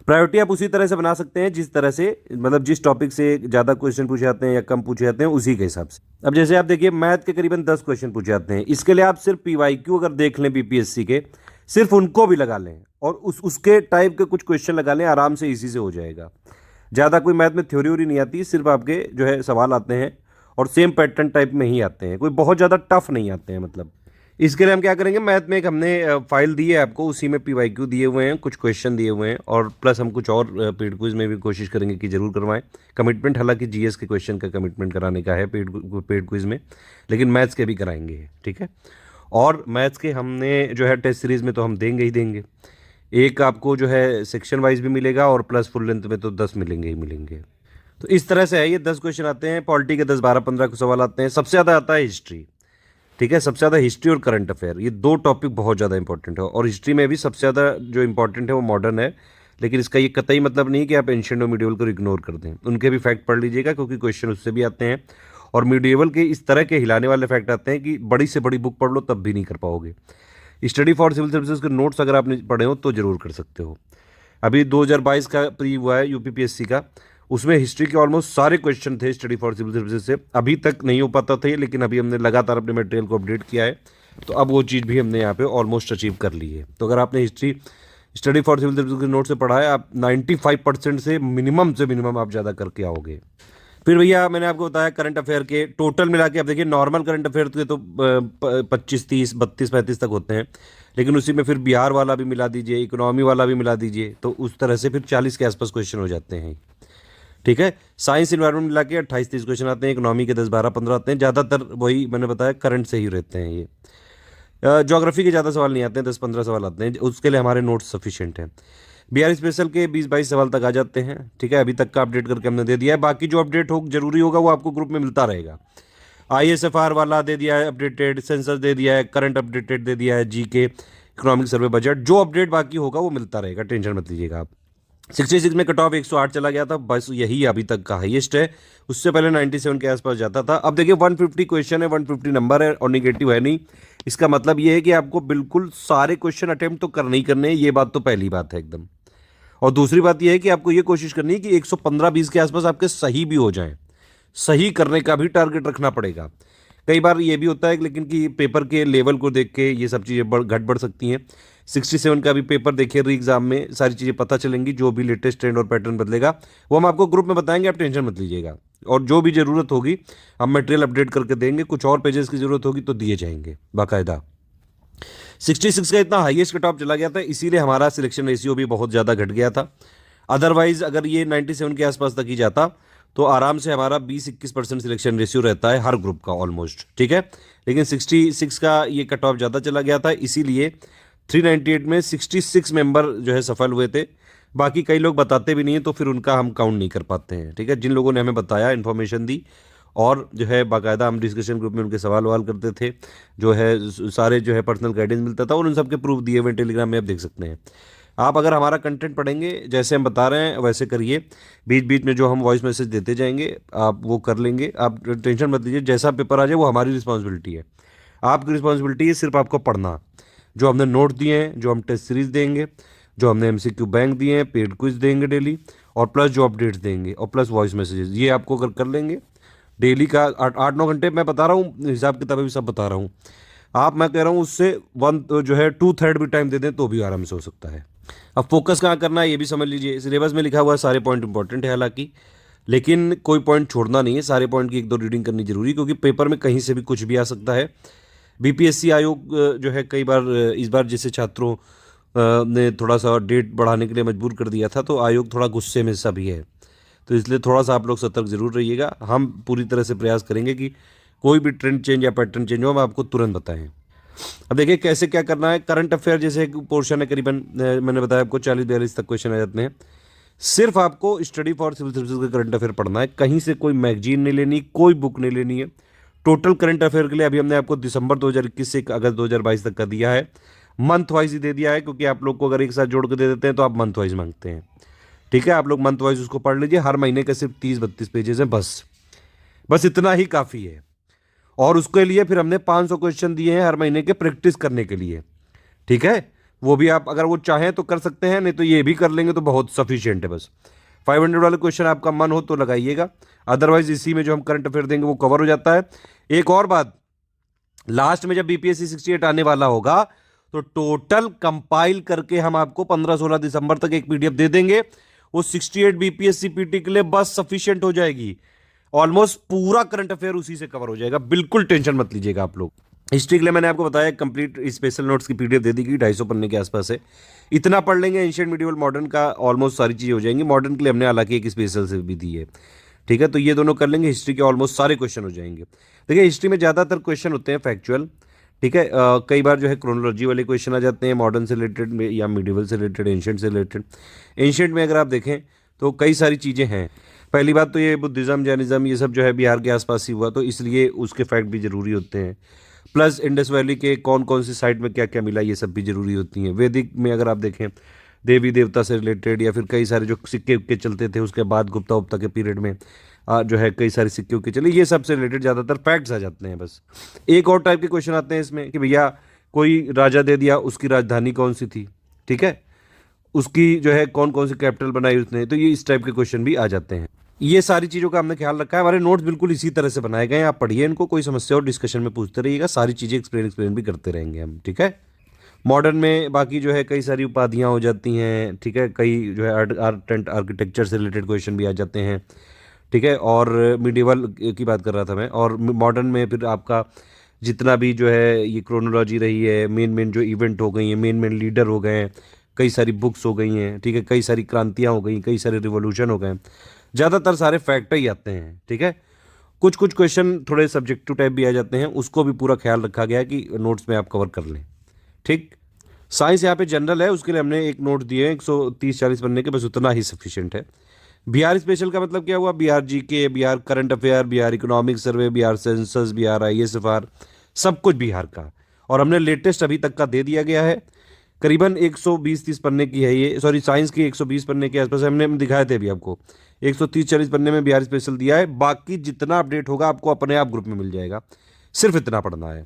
प्रायोरिटी आप उसी तरह से बना सकते हैं जिस तरह से, मतलब जिस टॉपिक से ज़्यादा क्वेश्चन पूछे जाते हैं या कम पूछे जाते हैं उसी के हिसाब से। अब जैसे आप देखिए मैथ के करीबन 10 क्वेश्चन पूछे जाते हैं, इसके लिए आप सिर्फ पीवाईक्यू अगर देख लें बीपीएससी के, सिर्फ उनको भी लगा लें और उसके टाइप के कुछ क्वेश्चन लगा लें, आराम से इसी से हो जाएगा। ज़्यादा कोई मैथ में थ्योरी व्योरी नहीं आती, सिर्फ आपके जो है सवाल आते हैं और सेम पैटर्न टाइप में ही आते हैं, कोई बहुत ज़्यादा टफ नहीं आते हैं। मतलब इसके लिए हम क्या करेंगे, मैथ में एक हमने फाइल दी है आपको, उसी में पीवाईक्यू दिए हुए हैं, कुछ क्वेश्चन दिए हुए हैं, और प्लस हम कुछ और पेड क्विज में भी कोशिश करेंगे कि जरूर करवाएं। कमिटमेंट हालांकि जीएस के क्वेश्चन का कमिटमेंट कराने का है पेड क्विज में, लेकिन मैथ्स के भी कराएंगे, ठीक है। और मैथ्स के हमने जो है टेस्ट सीरीज में तो हम देंगे ही देंगे, एक आपको जो है सेक्शन वाइज भी मिलेगा और प्लस फुल लेंथ में तो 10 मिलेंगे ही मिलेंगे। तो इस तरह से है ये, 10 क्वेश्चन आते हैं, पॉलिटी के 10 12 15 सवाल आते हैं। सबसे ज़्यादा आता है हिस्ट्री, ठीक है, सबसे ज़्यादा हिस्ट्री और करंट अफेयर, ये दो टॉपिक बहुत ज़्यादा इंपॉर्टेंट है। और हिस्ट्री में भी सबसे ज़्यादा जो इंपॉर्टेंट है वो मॉडर्न है, लेकिन इसका ये कतई मतलब नहीं कि आप एंशिएंट और मिडिवल को इग्नोर कर दें, उनके भी फैक्ट पढ़ लीजिएगा क्योंकि क्वेश्चन उससे भी आते हैं। और मिडिवल के इस तरह के हिलाने वाले फैक्ट आते हैं कि बड़ी से बड़ी बुक पढ़ लो तब भी नहीं कर पाओगे। स्टडी फॉर सिविल सर्विसेज के नोट्स अगर आपने पढ़े हो तो जरूर कर सकते हो। अभी 2022 का प्री हुआ है यूपीपीएससी का, उसमें हिस्ट्री के ऑलमोस्ट सारे क्वेश्चन थे स्टडी फॉर सिविल सर्विसेज से। अभी तक नहीं हो पाता था ये, लेकिन अभी हमने लगातार अपने मटेरियल को अपडेट किया है, तो अब वो चीज़ भी हमने यहाँ पे ऑलमोस्ट अचीव कर ली है। तो अगर आपने history study for civil services के नोट से पढ़ा है, आप 95% से मिनिमम आप ज़्यादा करके आओगे। फिर भैया मैंने आपको बताया करंट अफेयर के टोटल मिला के, आप देखिए नॉर्मल करंट अफेयर के तो 25 30 32 35 तक होते हैं, लेकिन उसी में फिर बिहार वाला भी मिला दीजिए, इकोनॉमी वाला भी मिला दीजिए, तो उस तरह से फिर 40 के आसपास क्वेश्चन हो जाते हैं, ठीक है। साइंस इन्वायरमेंट मिला के 28 30 क्वेश्चन आते हैं, इकोनॉमी के 10 12 15 आते हैं, ज़्यादातर वही मैंने बताया करंट से ही रहते हैं ये। ज्योग्राफी के ज़्यादा सवाल नहीं आते हैं, 10 15 सवाल आते हैं, उसके लिए हमारे नोट्स सफिशिएंट हैं। बिहार स्पेशल के 20 22 सवाल तक आ जाते हैं, ठीक है, अभी तक का अपडेट करके हमने दे दिया है। बाकी जो अपडेट हो जरूरी होगा वो आपको ग्रुप में मिलता रहेगा। ISFR वाला दे दिया है अपडेटेड, सेंसस दे दिया है, करंट अपडेटेड दे दिया है, जीके, इकोनॉमिक सर्वे, बजट, जो अपडेट बाकी होगा वो मिलता रहेगा, टेंशन मत लीजिएगा आप। 66 में कट ऑफ 108 चला गया था, बस यही अभी तक का हाईएस्ट है। उससे पहले 97 के आसपास जाता था। अब देखिए 150 क्वेश्चन है, 150 नंबर है और निगेटिव है नहीं। इसका मतलब ये है कि आपको बिल्कुल सारे क्वेश्चन अटेम्प्ट तो करने ही करने हैं, ये बात तो पहली बात है एकदम। और दूसरी बात यह है कि आपको ये कोशिश करनी है कि 115-20 के आसपास आपके सही भी हो जाएं। सही करने का भी टारगेट रखना पड़ेगा। कई बार ये भी होता है लेकिन कि पेपर के लेवल को देख के ये सब चीज़ें घट बढ़ सकती हैं। 67 का भी पेपर देखिए, री एग्जाम में सारी चीज़ें पता चलेंगी, जो भी लेटेस्ट ट्रेंड और पैटर्न बदलेगा वो हम आपको ग्रुप में बताएंगे, आप टेंशन मत लीजिएगा। और जो भी ज़रूरत होगी हम मटेरियल अपडेट करके देंगे, कुछ और पेजेस की ज़रूरत होगी तो दिए जाएंगे बाकायदा। 66 का इतना हाईएस्ट कट ऑफ चला गया था, इसीलिए हमारा सिलेक्शन रेशियो भी बहुत ज़्यादा घट गया था। अदरवाइज अगर ये 97 के आसपास तक ही जाता तो आराम से हमारा 20-21% सिलेक्शन रेशियो रहता है हर ग्रुप का ऑलमोस्ट, ठीक है। लेकिन 66 का ये कट ऑफ ज़्यादा चला गया था, इसीलिए 398 में 66 मेंबर जो है सफल हुए थे। बाकी कई लोग बताते भी नहीं है तो फिर उनका हम काउंट नहीं कर पाते हैं, ठीक है। जिन लोगों ने हमें बताया, इन्फॉर्मेशन दी और जो है बाकायदा हम डिस्कशन ग्रुप में उनके सवाल वाल करते थे, जो है सारे जो है पर्सनल गाइडेंस मिलता था और उन सबके प्रूफ दिए हुए टेलीग्राम में आप देख सकते हैं। आप अगर हमारा कंटेंट पढ़ेंगे जैसे हम बता रहे हैं वैसे करिए, बीच बीच में जो हम वॉइस मैसेज देते जाएंगे आप वो कर लेंगे, आप टेंशन मत लीजिए। जैसा पेपर आ जाए वो हमारी रिस्पॉन्सिबिलिटी है, आपकी रिस्पॉन्सिबिलिटी है सिर्फ आपको पढ़ना। जो हमने नोट दिए हैं, जो हम टेस्ट सीरीज देंगे, जो हमने MCQ बैंक दिए हैं, पेड क्विज देंगे डेली, और प्लस जो अपडेट्स देंगे और प्लस वॉइस मैसेजेस, ये आपको अगर कर लेंगे डेली का 8-9 घंटे, मैं बता रहा हूँ हिसाब किताब भी सब बता रहा हूँ आप, मैं कह रहा हूँ उससे 1 जो है 2/3 भी टाइम दे दें तो भी आराम से हो सकता है। अब फोकस कहाँ करना है ये भी समझ लीजिए। सिलेबस में लिखा हुआ है सारे पॉइंट इंपॉर्टेंट है हालांकि, लेकिन कोई पॉइंट छोड़ना नहीं है, सारे पॉइंट की 1-2 रीडिंग करनी जरूरी, क्योंकि पेपर में कहीं से भी कुछ भी आ सकता है। BPSC आयोग जो है कई बार इस बार जैसे छात्रों ने थोड़ा सा डेट बढ़ाने के लिए मजबूर कर दिया था, तो आयोग थोड़ा गुस्से में सा भी है, तो इसलिए थोड़ा सा आप लोग सतर्क जरूर रहिएगा। हम पूरी तरह से प्रयास करेंगे कि कोई भी ट्रेंड चेंज या पैटर्न चेंज हो हम आपको तुरंत बताएं। अब देखिए कैसे क्या करना है। करंट अफेयर जैसे एक पोर्शन है, करीबन मैंने बताया आपको 40-42 तक क्वेश्चन आ जाते हैं। सिर्फ आपको स्टडी फॉर सिविल सर्विसेज का करंट अफेयर पढ़ना है, कहीं से कोई मैगजीन नहीं लेनी, कोई बुक नहीं लेनी है। टोटल करंट अफेयर के लिए अभी हमने आपको दिसंबर 2021 से अगस्त 2022 तक का दिया है, मंथ वाइज ही दे दिया है, क्योंकि आप लोग को अगर एक साथ जोड़ के दे देते हैं तो आप मंथ वाइज मांगते हैं, ठीक है। आप लोग मंथ वाइज उसको पढ़ लीजिए, हर महीने के सिर्फ 30-32 पेजेस हैं, बस इतना ही काफ़ी है। और उसके लिए फिर हमने 500 क्वेश्चन दिए हैं हर महीने के प्रैक्टिस करने के लिए, ठीक है। वो भी आप अगर वो चाहें तो कर सकते हैं, नहीं तो ये भी कर लेंगे तो बहुत सफिशिएंट है। बस 500 वाले क्वेश्चन आपका मन हो तो लगाइएगा, अदरवाइज इसी में जो हम करंट अफेयर देंगे वो कवर हो जाता है। एक और बात, लास्ट में जब BPSC 68 आने वाला होगा तो टोटल कंपाइल करके हम आपको 15-16 दिसंबर तक एक PDF दे देंगे। वो 68 BPSC PT के लिए बस सफिशिएंट हो जाएगी। ऑलमोस्ट पूरा करंट अफेयर उसी से कवर हो जाएगा, बिल्कुल टेंशन मत लीजिएगा आप लोग। हिस्ट्री के लिए मैंने आपको बताया कंप्लीट स्पेशल नोट्स की पीडीएफ दे दी गई, 250 पन्ने के आसपास है। इतना पढ़ लेंगे एंशिएंट मिडिवल मॉडर्न का ऑलमोस्ट सारी चीज़ें हो जाएंगी। मॉडर्न के लिए हमने हालांकि एक स्पेशल से भी दी है, ठीक है। तो ये दोनों कर लेंगे, हिस्ट्री के ऑलमोस्ट सारे क्वेश्चन हो जाएंगे। देखिए हिस्ट्री में ज़्यादातर क्वेश्चन होते हैं फैक्चुअल, ठीक है। कई बार जो है क्रोनोलॉजी वाले क्वेश्चन आ जाते हैं, मॉडर्न से रिलेटेड में या मिडिवल से रिलेटेड, एंशिएंट से रिलेटेड। एंशिएंट में अगर आप देखें तो कई सारी चीज़ें हैं। पहली बात तो ये बुद्धिज़्म जैनिज़्म ये सब जो है बिहार के आसपास ही हुआ, तो इसलिए उसके फैक्ट भी ज़रूरी होते हैं। प्लस इंडस वैली के कौन कौन सी साइट में क्या क्या मिला ये सब भी जरूरी होती हैं। वैदिक में अगर आप देखें देवी देवता से रिलेटेड, या फिर कई सारे जो सिक्के उक्के चलते थे उसके बाद गुप्ता उपता के पीरियड में जो है कई सारे सिक्के उक्के चले, ये सब से रिलेटेड ज़्यादातर फैक्ट्स आ जाते हैं बस। एक और टाइप के क्वेश्चन आते हैं इसमें कि भैया कोई राजा दे दिया, उसकी राजधानी कौन सी थी, ठीक है, उसकी जो है कौन कौन सी कैपिटल बनाई उसने, तो ये इस टाइप के क्वेश्चन भी आ जाते हैं। ये सारी चीज़ों का हमने ख्याल रखा है। हमारे नोट्स बिल्कुल इसी तरह से बनाए गए हैं, आप पढ़िए इनको, कोई समस्या और डिस्कशन में पूछते रहिएगा, सारी चीज़ें एक्सप्लेन भी करते रहेंगे हम, ठीक है। मॉडर्न में बाकी जो है कई सारी उपाधियाँ हो जाती हैं, ठीक है, कई जो है आर्ट एंड आर्किटेक्चर से रिलेटेड क्वेश्चन भी आ जाते हैं, ठीक है। और मिडिवल की बात कर रहा था मैं। और मॉडर्न में फिर आपका जितना भी जो है ये क्रोनोलॉजी रही है, मेन मेन जो इवेंट हो गई हैं, मेन मेन लीडर हो गए हैं, कई सारी बुक्स हो गई हैं, ठीक है, कई सारी क्रांतियाँ हो गई, कई सारे रिवोल्यूशन हो गए हैं, ज़्यादातर सारे फैक्ट ही आते हैं, ठीक है। कुछ कुछ क्वेश्चन थोड़े सब्जेक्टिव टाइप भी आ जाते हैं, उसको भी पूरा ख्याल रखा गया है कि नोट्स में आप कवर कर लें, ठीक। साइंस यहाँ पे जनरल है, उसके लिए हमने एक नोट दिए हैं 130-40 पन्ने के, बस उतना ही सफिशिएंट है। बिहार स्पेशल का मतलब क्या हुआ, Bihar GK, Bihar current affair, Bihar economic survey, Bihar census, Bihar ISFR, सब कुछ बिहार का। और हमने लेटेस्ट अभी तक का दे दिया गया है, करीबन 120-30 पन्ने की है ये, सॉरी साइंस की 120 पन्ने के आसपास हमने दिखाए थे अभी आपको। 130-40 पन्ने में बिहार स्पेशल दिया है, बाकी जितना अपडेट होगा आपको अपने आप ग्रुप में मिल जाएगा, सिर्फ इतना पढ़ना है।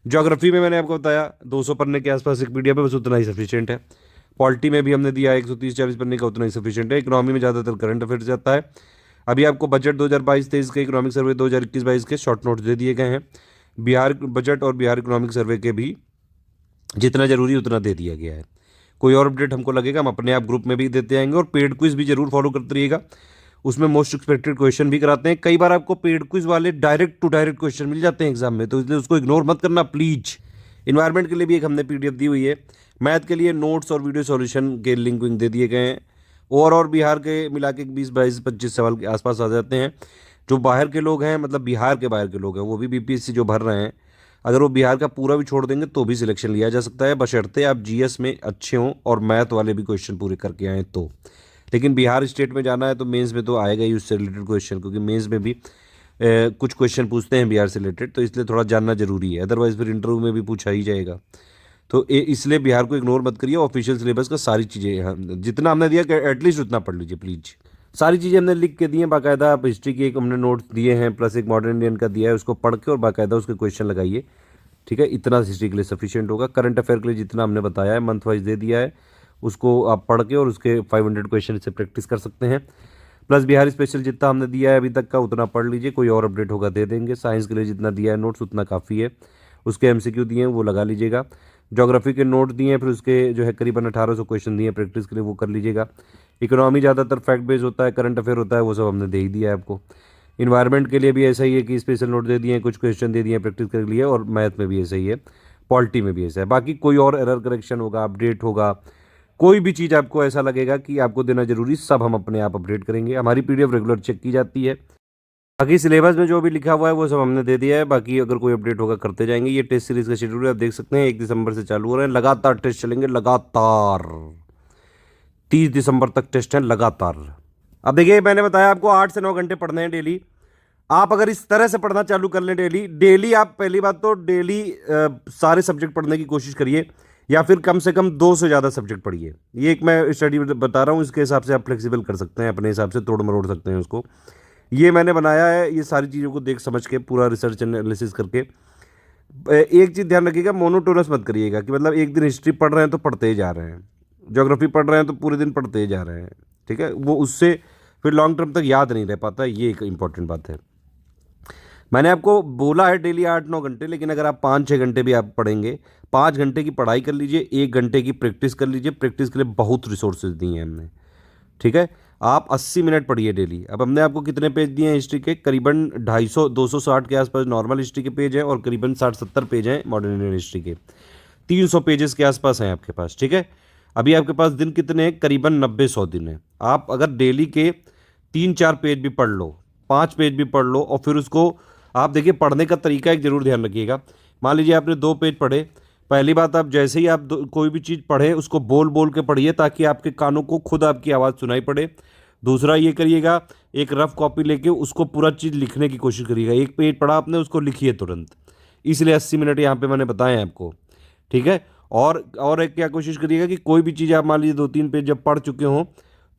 ज्योग्राफी में मैंने आपको बताया 200 पन्ने के आसपास एक पीडीएफ है, बस उतना ही सफिशिएंट है। पॉलिटी में भी हमने दिया 130-40 पन्ने का, उतना ही सफिशिएंट है। इकोनॉमी में ज़्यादातर करंट अफेयर्स जाता है। अभी आपको बजट 2022-23 के, इकोनॉमिक सर्वे 2021-22 के शॉर्ट नोट्स दे दिए गए हैं। बिहार बजट और बिहार इकोनॉमिक सर्वे के भी जितना जरूरी उतना दे दिया गया है। कोई और अपडेट हमको लगेगा हम अपने आप ग्रुप में भी देते आएंगे। और पेड क्विज भी जरूर फॉलो करते रहिएगा, उसमें मोस्ट एक्सपेक्टेड क्वेश्चन भी कराते हैं। कई बार आपको पेड क्विज वाले डायरेक्ट टू डायरेक्ट क्वेश्चन मिल जाते हैं एग्जाम में, तो इसलिए उसको इग्नोर मत करना प्लीज। इन्वायरमेंट के लिए भी एक हमने पीडीएफ दी हुई है। मैथ के लिए नोट्स और वीडियो सॉल्यूशन के लिंक विंक दे दिए गए हैं। और बिहार के मिला के 20-22-25 सवाल के आसपास आ जाते हैं। जो बाहर के लोग हैं, मतलब बिहार के बाहर के लोग हैं, वो भी बीपीएससी जो भर रहे हैं, अगर वो बिहार का पूरा भी छोड़ देंगे तो भी सिलेक्शन लिया जा सकता है, बशर्ते आप जीएस में अच्छे हों और मैथ वाले भी क्वेश्चन पूरे करके आएँ तो। लेकिन बिहार स्टेट में जाना है तो मेंस में तो आएगा ही उससे रिलेटेड क्वेश्चन, क्योंकि मेंस में भी कुछ क्वेश्चन पूछते हैं बिहार से रिलेटेड, तो इसलिए थोड़ा जानना जरूरी है, अदरवाइज फिर इंटरव्यू में भी पूछा ही जाएगा। तो इसलिए बिहार को इग्नोर मत करिए, ऑफिशियल सिलेबस का सारी चीज़ें जितना हमने दिया एटलीस्ट उतना पढ़ लीजिए प्लीज़। सारी चीज़ें हमने लिख के दी हैं बाकायदा। आप हिस्ट्री की एक हमने नोट्स दिए हैं, प्लस एक मॉडर्न इंडियन का दिया है, उसको पढ़ के और बाकायदा उसके क्वेश्चन लगाइए, ठीक है। इतना हिस्ट्री के लिए सफिशिएंट होगा। करंट अफेयर के लिए जितना हमने बताया है मंथ वाइज दे दिया है, उसको आप पढ़ के और उसके 500 क्वेश्चन से प्रैक्टिस कर सकते हैं। प्लस बिहार स्पेशल जितना हमने दिया है अभी तक का उतना पढ़ लीजिए, कोई और अपडेट होगा दे देंगे। साइंस के लिए जितना दिया है नोट्स उतना काफ़ी है, उसके MCQ दिए हैं वो लगा लीजिएगा। ज्योग्राफी के नोट दिए हैं, फिर उसके जो है करीबन 1800 क्वेश्चन दिए हैं प्रैक्टिस के लिए, वो कर लीजिएगा। इकोनॉमी ज़्यादातर फैक्ट बेस्ड होता है, करंट अफेयर होता है, वो सब हमने दे ही दिया है आपको। इन्वायरमेंट के लिए भी ऐसा ही है कि स्पेशल नोट दे दिए हैं, कुछ क्वेश्चन दे दिए हैं प्रैक्टिस के लिए, और मैथ में भी ऐसा ही है, पॉलिटी में भी ऐसा है। बाकी कोई और एरर करेक्शन होगा, अपडेट होगा, कोई भी चीज़ आपको ऐसा लगेगा कि आपको देना जरूरी, सब हम अपने आप अपडेट करेंगे। हमारी PDF रेगुलर चेक की जाती है। बाकी सिलेबस में जो भी लिखा हुआ है वो सब हमने दे दिया है, बाकी अगर कोई अपडेट होगा करते जाएंगे। ये टेस्ट सीरीज का शेड्यूल आप देख सकते हैं, 1 दिसंबर से चालू हो रहे हैं, लगातार टेस्ट चलेंगे, लगातार 30 दिसंबर तक टेस्ट हैं लगातार। अब देखिए मैंने बताया आपको 8 से 9 घंटे पढ़ने हैं डेली। आप अगर इस तरह से पढ़ना चालू कर लें डेली आप पहली बात तो डेली सारे सब्जेक्ट पढ़ने की कोशिश करिए, या फिर कम से कम 2 से ज़्यादा सब्जेक्ट पढ़िए। ये एक मैं स्टडी बता रहा हूँ, इसके हिसाब से आप फ्लेक्सिबल कर सकते हैं, अपने हिसाब से तोड़ मरोड़ सकते हैं उसको। ये मैंने बनाया है, ये सारी चीज़ों को देख समझ के पूरा रिसर्च एनालिसिस करके। एक चीज़ ध्यान रखिएगा, मोनोटोनस मत करिएगा कि मतलब एक दिन हिस्ट्री पढ़ रहे हैं तो पढ़ते ही जा रहे हैं, ज्योग्राफी पढ़ रहे हैं तो पूरे दिन पढ़ते ही जा रहे हैं, ठीक है। वो उससे फिर लॉन्ग टर्म तक याद नहीं रह पाता, ये एक इंपॉर्टेंट बात है। मैंने आपको बोला है डेली 8-9 घंटे, लेकिन अगर आप 5-6 घंटे भी आप पढ़ेंगे, 5 घंटे की पढ़ाई कर लीजिए, 1 घंटे की प्रैक्टिस कर लीजिए। प्रैक्टिस के लिए बहुत रिसोर्सेज दिए हैं हमने, ठीक है। आप 80 मिनट पढ़िए डेली। अब हमने आपको कितने पेज दिए हैं हिस्ट्री के? करीबन 250 260 के आसपास नॉर्मल हिस्ट्री के पेज हैं और करीबन 60-70 पेज हैं मॉडर्न इंडियन हिस्ट्री के। 300 पेजेस के आसपास हैं आपके पास, ठीक है। अभी आपके पास दिन कितने हैं? करीबन 90-100 दिन है। आप अगर डेली के 3-4 पेज भी पढ़ लो, 5 पेज भी पढ़ लो, और फिर उसको आप देखिए, पढ़ने का तरीका एक जरूर ध्यान रखिएगा। मान लीजिए आपने 2 पेज पढ़े, पहली बात, आप जैसे ही आप कोई भी चीज़ पढ़ें उसको बोल बोल के पढ़िए ताकि आपके कानों को खुद आपकी आवाज़ सुनाई पड़े। दूसरा ये करिएगा, एक रफ कॉपी लेके उसको पूरा चीज़ लिखने की कोशिश करिएगा। एक पेज पढ़ा आपने, उसको लिखिए तुरंत। इसलिए 80 मिनट यहाँ पे मैंने बताए हैं आपको, ठीक है। और एक क्या कोशिश करिएगा कि कोई भी चीज़ आप मान लीजिए 2-3 पेज जब पढ़ चुके हों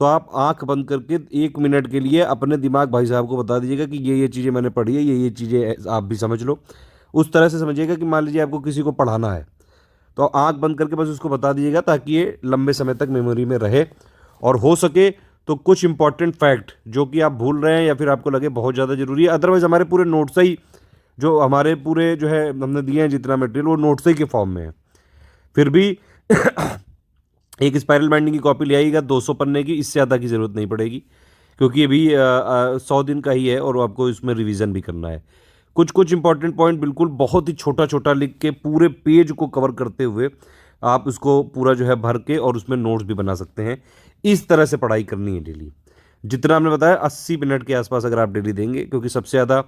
तो आप आंख बंद करके 1 मिनट के लिए अपने दिमाग भाई साहब को बता दीजिएगा कि ये चीज़ें मैंने पढ़ी है, ये चीज़ें आप भी समझ लो। उस तरह से समझिएगा कि मान लीजिए आपको किसी को पढ़ाना है तो आंख बंद करके बस उसको बता दीजिएगा ताकि ये लंबे समय तक मेमोरी में रहे। और हो सके तो कुछ इंपॉर्टेंट फैक्ट जो कि आप भूल रहे हैं या फिर आपको लगे बहुत ज़्यादा ज़रूरी है, अदरवाइज़ हमारे पूरे नोट्स ही जो हमारे पूरे जो है हमने दिए हैं जितना मटेरियल, वो नोट्स ही के फॉर्म में है। फिर भी एक स्पाइरल बाइंडिंग की कॉपी ले आइएगा 200 पन्ने की, इससे ज़्यादा की ज़रूरत नहीं पड़ेगी क्योंकि अभी 100 दिन का ही है और आपको इसमें रिवीजन भी करना है। कुछ कुछ इंपॉर्टेंट पॉइंट बिल्कुल बहुत ही छोटा छोटा लिख के पूरे पेज को कवर करते हुए आप उसको पूरा जो है भर के और उसमें नोट्स भी बना सकते हैं। इस तरह से पढ़ाई करनी है डेली। जितना हमने बताया 80 मिनट के आसपास अगर आप डेली देंगे, क्योंकि सबसे ज़्यादा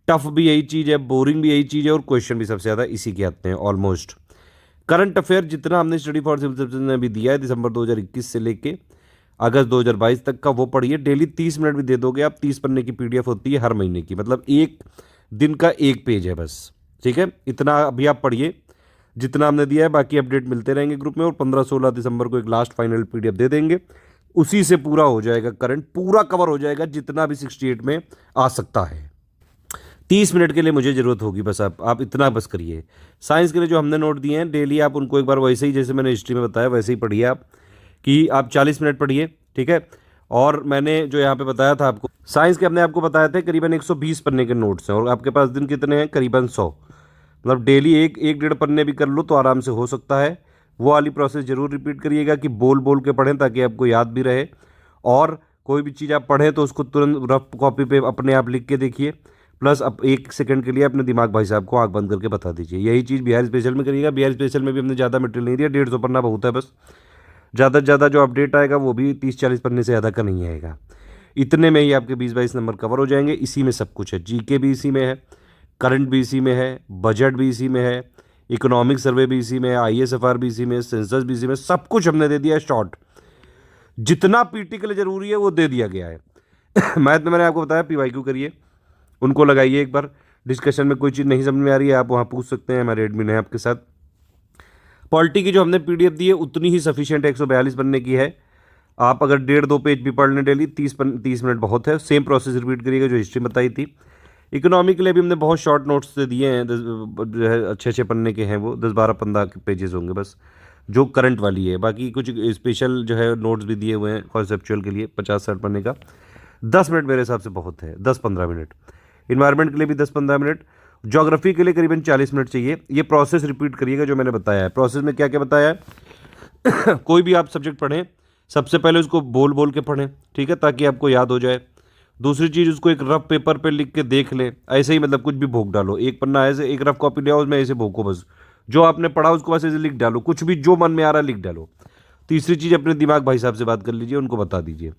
टफ भी यही चीज़ है, बोरिंग भी यही चीज़ है और क्वेश्चन भी सबसे ज़्यादा इसी के आते हैं ऑलमोस्ट। करंट अफेयर जितना हमने स्टडी फॉर सिविल सर्विसेज में भी दिया है दिसंबर 2021 से लेके अगस्त 2022 तक का, वो पढ़िए डेली। 30 मिनट भी दे दोगे आप, 30 पन्ने की पीडीएफ होती है हर महीने की, मतलब एक दिन का एक पेज है बस, ठीक है। इतना अभी आप पढ़िए जितना हमने दिया है, बाकी अपडेट मिलते रहेंगे ग्रुप में। और 15-16 दिसंबर को एक लास्ट फाइनल पीडीएफ दे देंगे, उसी से पूरा हो जाएगा, करंट पूरा कवर हो जाएगा जितना भी 68 में आ सकता है। 30 मिनट के लिए मुझे ज़रूरत होगी बस, आप इतना बस करिए। साइंस के लिए जो हमने नोट दिए हैं डेली आप उनको एक बार वैसे ही जैसे मैंने हिस्ट्री में बताया वैसे ही पढ़िए आप, कि आप 40 मिनट पढ़िए, ठीक है। और मैंने जो यहाँ पे बताया था आपको, साइंस के हमने आपको बताया था करीबन 120 पन्ने के नोट्स हैं और आपके पास दिन कितने हैं? करीबन 100। मतलब डेली एक 1-1.5 पन्ने भी कर लो तो आराम से हो सकता है। वो वाली प्रोसेस ज़रूर रिपीट करिएगा कि बोल बोल के पढ़ें ताकि आपको याद भी रहे। और कोई भी चीज़ आप पढ़ें तो उसको तुरंत रफ कॉपी पे अपने आप लिख के देखिए, प्लस अब 1 सेकंड के लिए अपने दिमाग भाई साहब को आंख बंद करके बता दीजिए। यही चीज़ बिहार स्पेशल में करिएगा। बिहार स्पेशल में भी हमने ज़्यादा मटेरियल नहीं दिया, 150 पन्ना बहुत है बस। ज़्यादा से ज़्यादा जो अपडेट आएगा वो भी 30-40 पन्ने से ज़्यादा का नहीं आएगा। इतने में ही आपके 20-22 नंबर कवर हो जाएंगे। इसी में सब कुछ है, जीके भी इसी में है, करंट भी इसी में है, बजट भी इसी में है, इकोनॉमिक सर्वे भी इसी में है, ISFR भी इसी में, सेंसस भी इसी में, सब कुछ हमने दे दिया है शॉर्ट। जितना पीटी के लिए ज़रूरी है वो दे दिया गया है। मैथ में मैंने आपको बताया PYQ करिए, उनको लगाइए एक बार। डिस्कशन में कोई चीज़ नहीं समझ में आ रही है आप वहाँ पूछ सकते हैं, हमारे एडमिन है आपके साथ। पॉलिटी की जो हमने PDF दी है उतनी ही सफिशिएंट 142 पन्ने की है। आप अगर 1.5-2 पेज भी पढ़ लें डेली, 30 मिनट बहुत है। सेम प्रोसेस रिपीट करिएगा जो हिस्ट्री बताई थी। इकोनॉमी के लिए भी हमने बहुत शॉर्ट नोट्स दिए हैं, जो है अच्छे पन्ने के हैं, वो 10-12-15 के पेजेस होंगे बस, जो करंट वाली है। बाकी कुछ स्पेशल जो है नोट्स भी दिए हुए हैं कॉन्सेप्चुअल के लिए 50-60 पन्ने का। 10 मिनट मेरे हिसाब से बहुत है, 10-15 मिनट। इन्वायरमेंट के लिए भी 10-15 मिनट। ज्योग्राफी के लिए करीबन 40 मिनट चाहिए। ये प्रोसेस रिपीट करिएगा जो मैंने बताया है। प्रोसेस में क्या क्या बताया है कोई भी आप सब्जेक्ट पढ़ें सबसे पहले उसको बोल बोल के पढ़ें, ठीक है, ताकि आपको याद हो जाए। दूसरी चीज़, उसको एक रफ पेपर पे लिख के देख लें, ऐसे ही मतलब कुछ भी भोग डालो, एक पन्ना ऐसे एक रफ कॉपी ले आओ, उसमें ऐसे भोगो बस, जो आपने पढ़ा उसको बस ऐसे लिख डालो, कुछ भी जो मन में आ रहा है लिख डालो। तीसरी चीज़, अपने दिमाग भाई साहब से बात कर लीजिए, उनको बता दीजिए।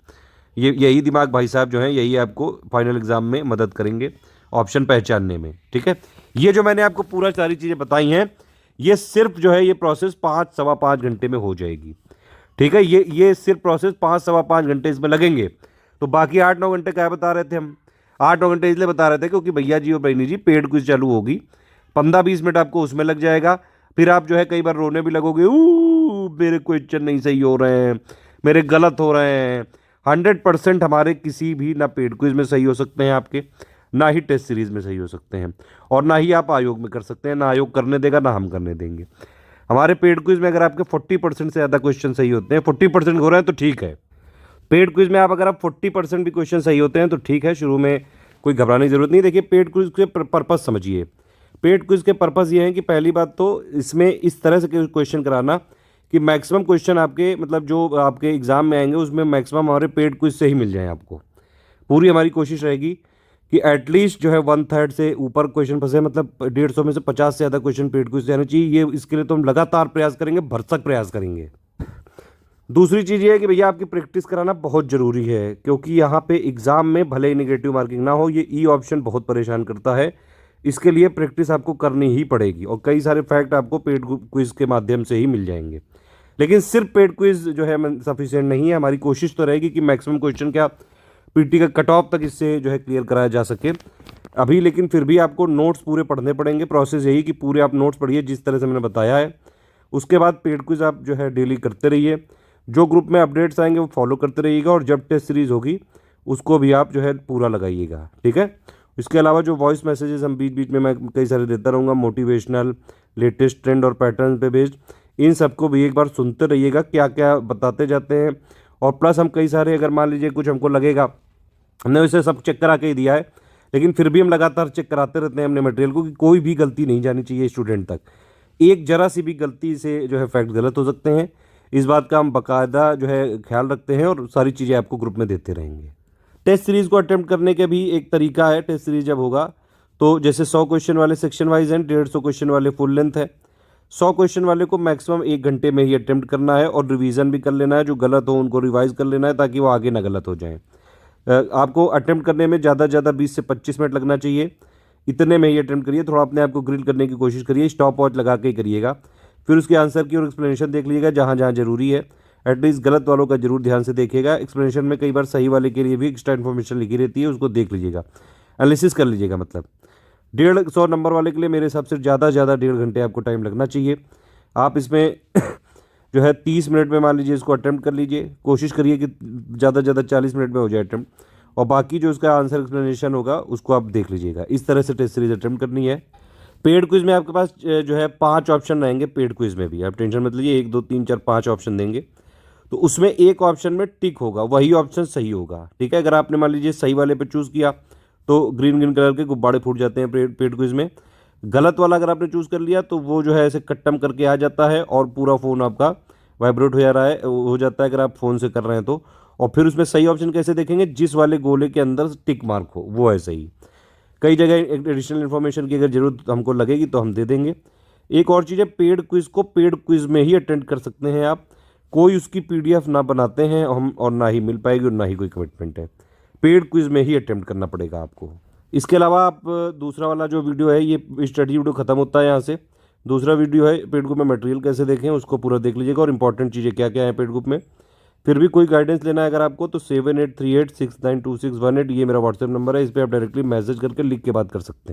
यही दिमाग भाई साहब जो हैं यही आपको फाइनल एग्जाम में मदद करेंगे ऑप्शन पहचानने में, ठीक है। ये जो मैंने आपको पूरा सारी चीज़ें बताई हैं, ये सिर्फ जो है ये प्रोसेस 5-5.25 घंटे में हो जाएगी, ठीक है। ये सिर्फ प्रोसेस 5-5.25 घंटे इसमें लगेंगे। तो बाकी 8-9 घंटे क्या बता रहे थे हम? 8-9 घंटे इसलिए बता रहे थे क्योंकि भैया जी और बहनी जी पेड क्विज चालू होगी, 15-20 मिनट आपको उसमें लग जाएगा। फिर आप जो है कई बार रोने भी लगोगे, मेरे क्वेश्चन नहीं सही हो रहे हैं, मेरे गलत हो रहे हैं। 100% हमारे किसी भी ना पेड क्विज में सही हो सकते हैं आपके, ना ही टेस्ट सीरीज में सही हो सकते हैं, और ना ही आप आयोग में कर सकते हैं। ना आयोग करने देगा ना हम करने देंगे। हमारे पेड क्विज में अगर आपके 40% से ज़्यादा क्वेश्चन सही होते हैं, 40% हो रहे हैं तो ठीक है। पेड क्विज में आप अगर आप 40% भी क्वेश्चन सही होते हैं तो ठीक है, शुरू में कोई घबराने की जरूरत नहीं। देखिए, पेड क्विज के पर्पस समझिए। पेड क्विज के पर्पस ये है कि पहली बात तो इसमें इस तरह से क्वेश्चन कराना कि मैक्सिमम क्वेश्चन आपके मतलब जो आपके एग्जाम में आएंगे उसमें मैक्सिमम हमारे पेड क्विज से ही मिल जाए आपको। पूरी हमारी कोशिश रहेगी कि एटलीस्ट जो है 1/3 से ऊपर क्वेश्चन फंसे, मतलब 150 में से 50 से ज़्यादा क्वेश्चन पेड क्विज से आने चाहिए। ये इसके लिए तो हम लगातार प्रयास करेंगे, भरसक प्रयास करेंगे। दूसरी चीज़ ये है कि भैया आपकी प्रैक्टिस कराना बहुत ज़रूरी है, क्योंकि यहाँ पे एग्ज़ाम में भले ही नेगेटिव मार्किंग ना हो, ये ई ऑप्शन बहुत परेशान करता है। इसके लिए प्रैक्टिस आपको करनी ही पड़ेगी और कई सारे फैक्ट आपको पेड क्विज के माध्यम से ही मिल जाएंगे। लेकिन सिर्फ पेड क्विज जो है सफिशिएंट नहीं है। हमारी कोशिश तो रहेगी कि मैक्सिमम क्वेश्चन क्या पीटी का कट ऑफ तक इससे जो है क्लियर कराया जा सके अभी। लेकिन फिर भी आपको नोट्स पूरे पढ़ने पड़ेंगे। प्रोसेस यही कि पूरे आप नोट्स पढ़िए जिस तरह से मैंने बताया है। उसके बाद पेड क्विज आप जो है डेली करते रहिए। जो ग्रुप में अपडेट्स आएंगे वो फॉलो करते रहिएगा, और जब टेस्ट सीरीज़ होगी उसको भी आप जो है पूरा लगाइएगा, ठीक है। इसके अलावा जो वॉइस मैसेजेस हम बीच बीच में मैं कई सारे देता रहूँगा, मोटिवेशनल, लेटेस्ट ट्रेंड और पैटर्न पे बेस्ड, इन सबको भी एक बार सुनते रहिएगा क्या क्या बताते जाते हैं। और प्लस हम कई सारे, अगर मान लीजिए कुछ हमको लगेगा, हमने वैसे सब चेक करा के ही दिया है, लेकिन फिर भी हम लगातार चेक कराते रहते हैं अपने मटेरियल को कि कोई भी गलती नहीं जानी चाहिए स्टूडेंट तक। एक जरा सी भी गलती से जो है फैक्ट गलत हो सकते हैं। इस बात का हम बाकायदा जो है ख्याल रखते हैं और सारी चीज़ें आपको ग्रुप में देते रहेंगे। टेस्ट सीरीज़ को अटेम्प्ट करने के भी एक तरीका है। टेस्ट सीरीज जब होगा तो जैसे 100 क्वेश्चन वाले सेक्शन वाइज हैं, 150 क्वेश्चन वाले फुल लेंथ है। 100 क्वेश्चन वाले को मैक्सिमम 1 घंटे में ही अटेम्प्ट करना है और रिवीजन भी कर लेना है। जो गलत हो उनको रिवाइज कर लेना है ताकि वो आगे ना गलत हो जाए। आपको अटेम्प्ट करने में ज़्यादा से ज़्यादा 20 से 25 मिनट लगना चाहिए। इतने में ही अटेम्प्ट करिए। थोड़ा अपने आप को ग्रिल करने की कोशिश करिए, स्टॉप वॉच लगा के ही करिएगा। फिर उसके आंसर की और एक्सप्लेनेशन देख लीजिएगा जहाँ जहाँ जरूरी है। एटलीस्ट गलत वालों का जरूर ध्यान से देखिएगा। एक्सप्लेनेशन में कई बार सही वाले के लिए भी एक्स्ट्रा इन्फॉर्मेशन लिखी रहती है, उसको देख लीजिएगा, एनालिसिस कर लीजिएगा। मतलब 150 नंबर वाले के लिए मेरे हिसाब से ज़्यादा 1.5 घंटे आपको टाइम लगना चाहिए। आप इसमें जो है 30 मिनट में मान लीजिए इसको अटेम्प्ट कर लीजिए। कोशिश करिए कि ज़्यादा से ज़्यादा 40 मिनट में हो जाए अटेम्प्ट, और बाकी जो उसका आंसर एक्सप्लेनेशन होगा उसको आप देख लीजिएगा। इस तरह से टेस्ट सीरीज अटेम्प्ट करनी है। पेड क्विज में आपके पास जो है 5 ऑप्शन रहेंगे। पेड क्विज में भी आप टेंशन मत लीजिए, 1 2 3 4 5 ऑप्शन देंगे, तो उसमें एक ऑप्शन में टिक होगा, वही ऑप्शन सही होगा, ठीक है। अगर आपने मान लीजिए सही वाले पे चूज़ किया तो ग्रीन ग्रीन कलर के गुब्बारे फूट जाते हैं पेड क्विज में। गलत वाला अगर आपने चूज़ कर लिया तो वो जो है ऐसे कट्टम करके आ जाता है और पूरा फ़ोन आपका वाइब्रेट हो जाता है अगर आप फ़ोन से कर रहे हैं तो। और फिर उसमें सही ऑप्शन कैसे देखेंगे, जिस वाले गोले के अंदर टिक मार्क हो वो है सही। कई जगह एडिशनल इन्फॉर्मेशन की अगर जरूरत हमको लगेगी तो हम दे देंगे। एक और चीज़ है, पेड क्विज को पेड क्विज में ही अटेंड कर सकते हैं आप। कोई उसकी पीडीएफ ना बनाते हैं हम, और ना ही मिल पाएगी और ना ही कोई कमिटमेंट है। पेड क्विज में ही अटेम्प्ट करना पड़ेगा आपको। इसके अलावा आप दूसरा वाला जो वीडियो है, ये स्टडी वीडियो खत्म होता है यहाँ से। दूसरा वीडियो है पेड ग्रुप में मटेरियल कैसे देखें, उसको पूरा देख लीजिएगा और इंपॉर्टेंट चीज़ें क्या क्या है पेड ग्रुप में। फिर भी कोई गाइडेंस लेना है अगर आपको तो 7838692618 ये मेरा व्हाट्सएप नंबर है। इस पर आप डायरेक्टली मैसेज करके लिख के बात कर सकते हैं।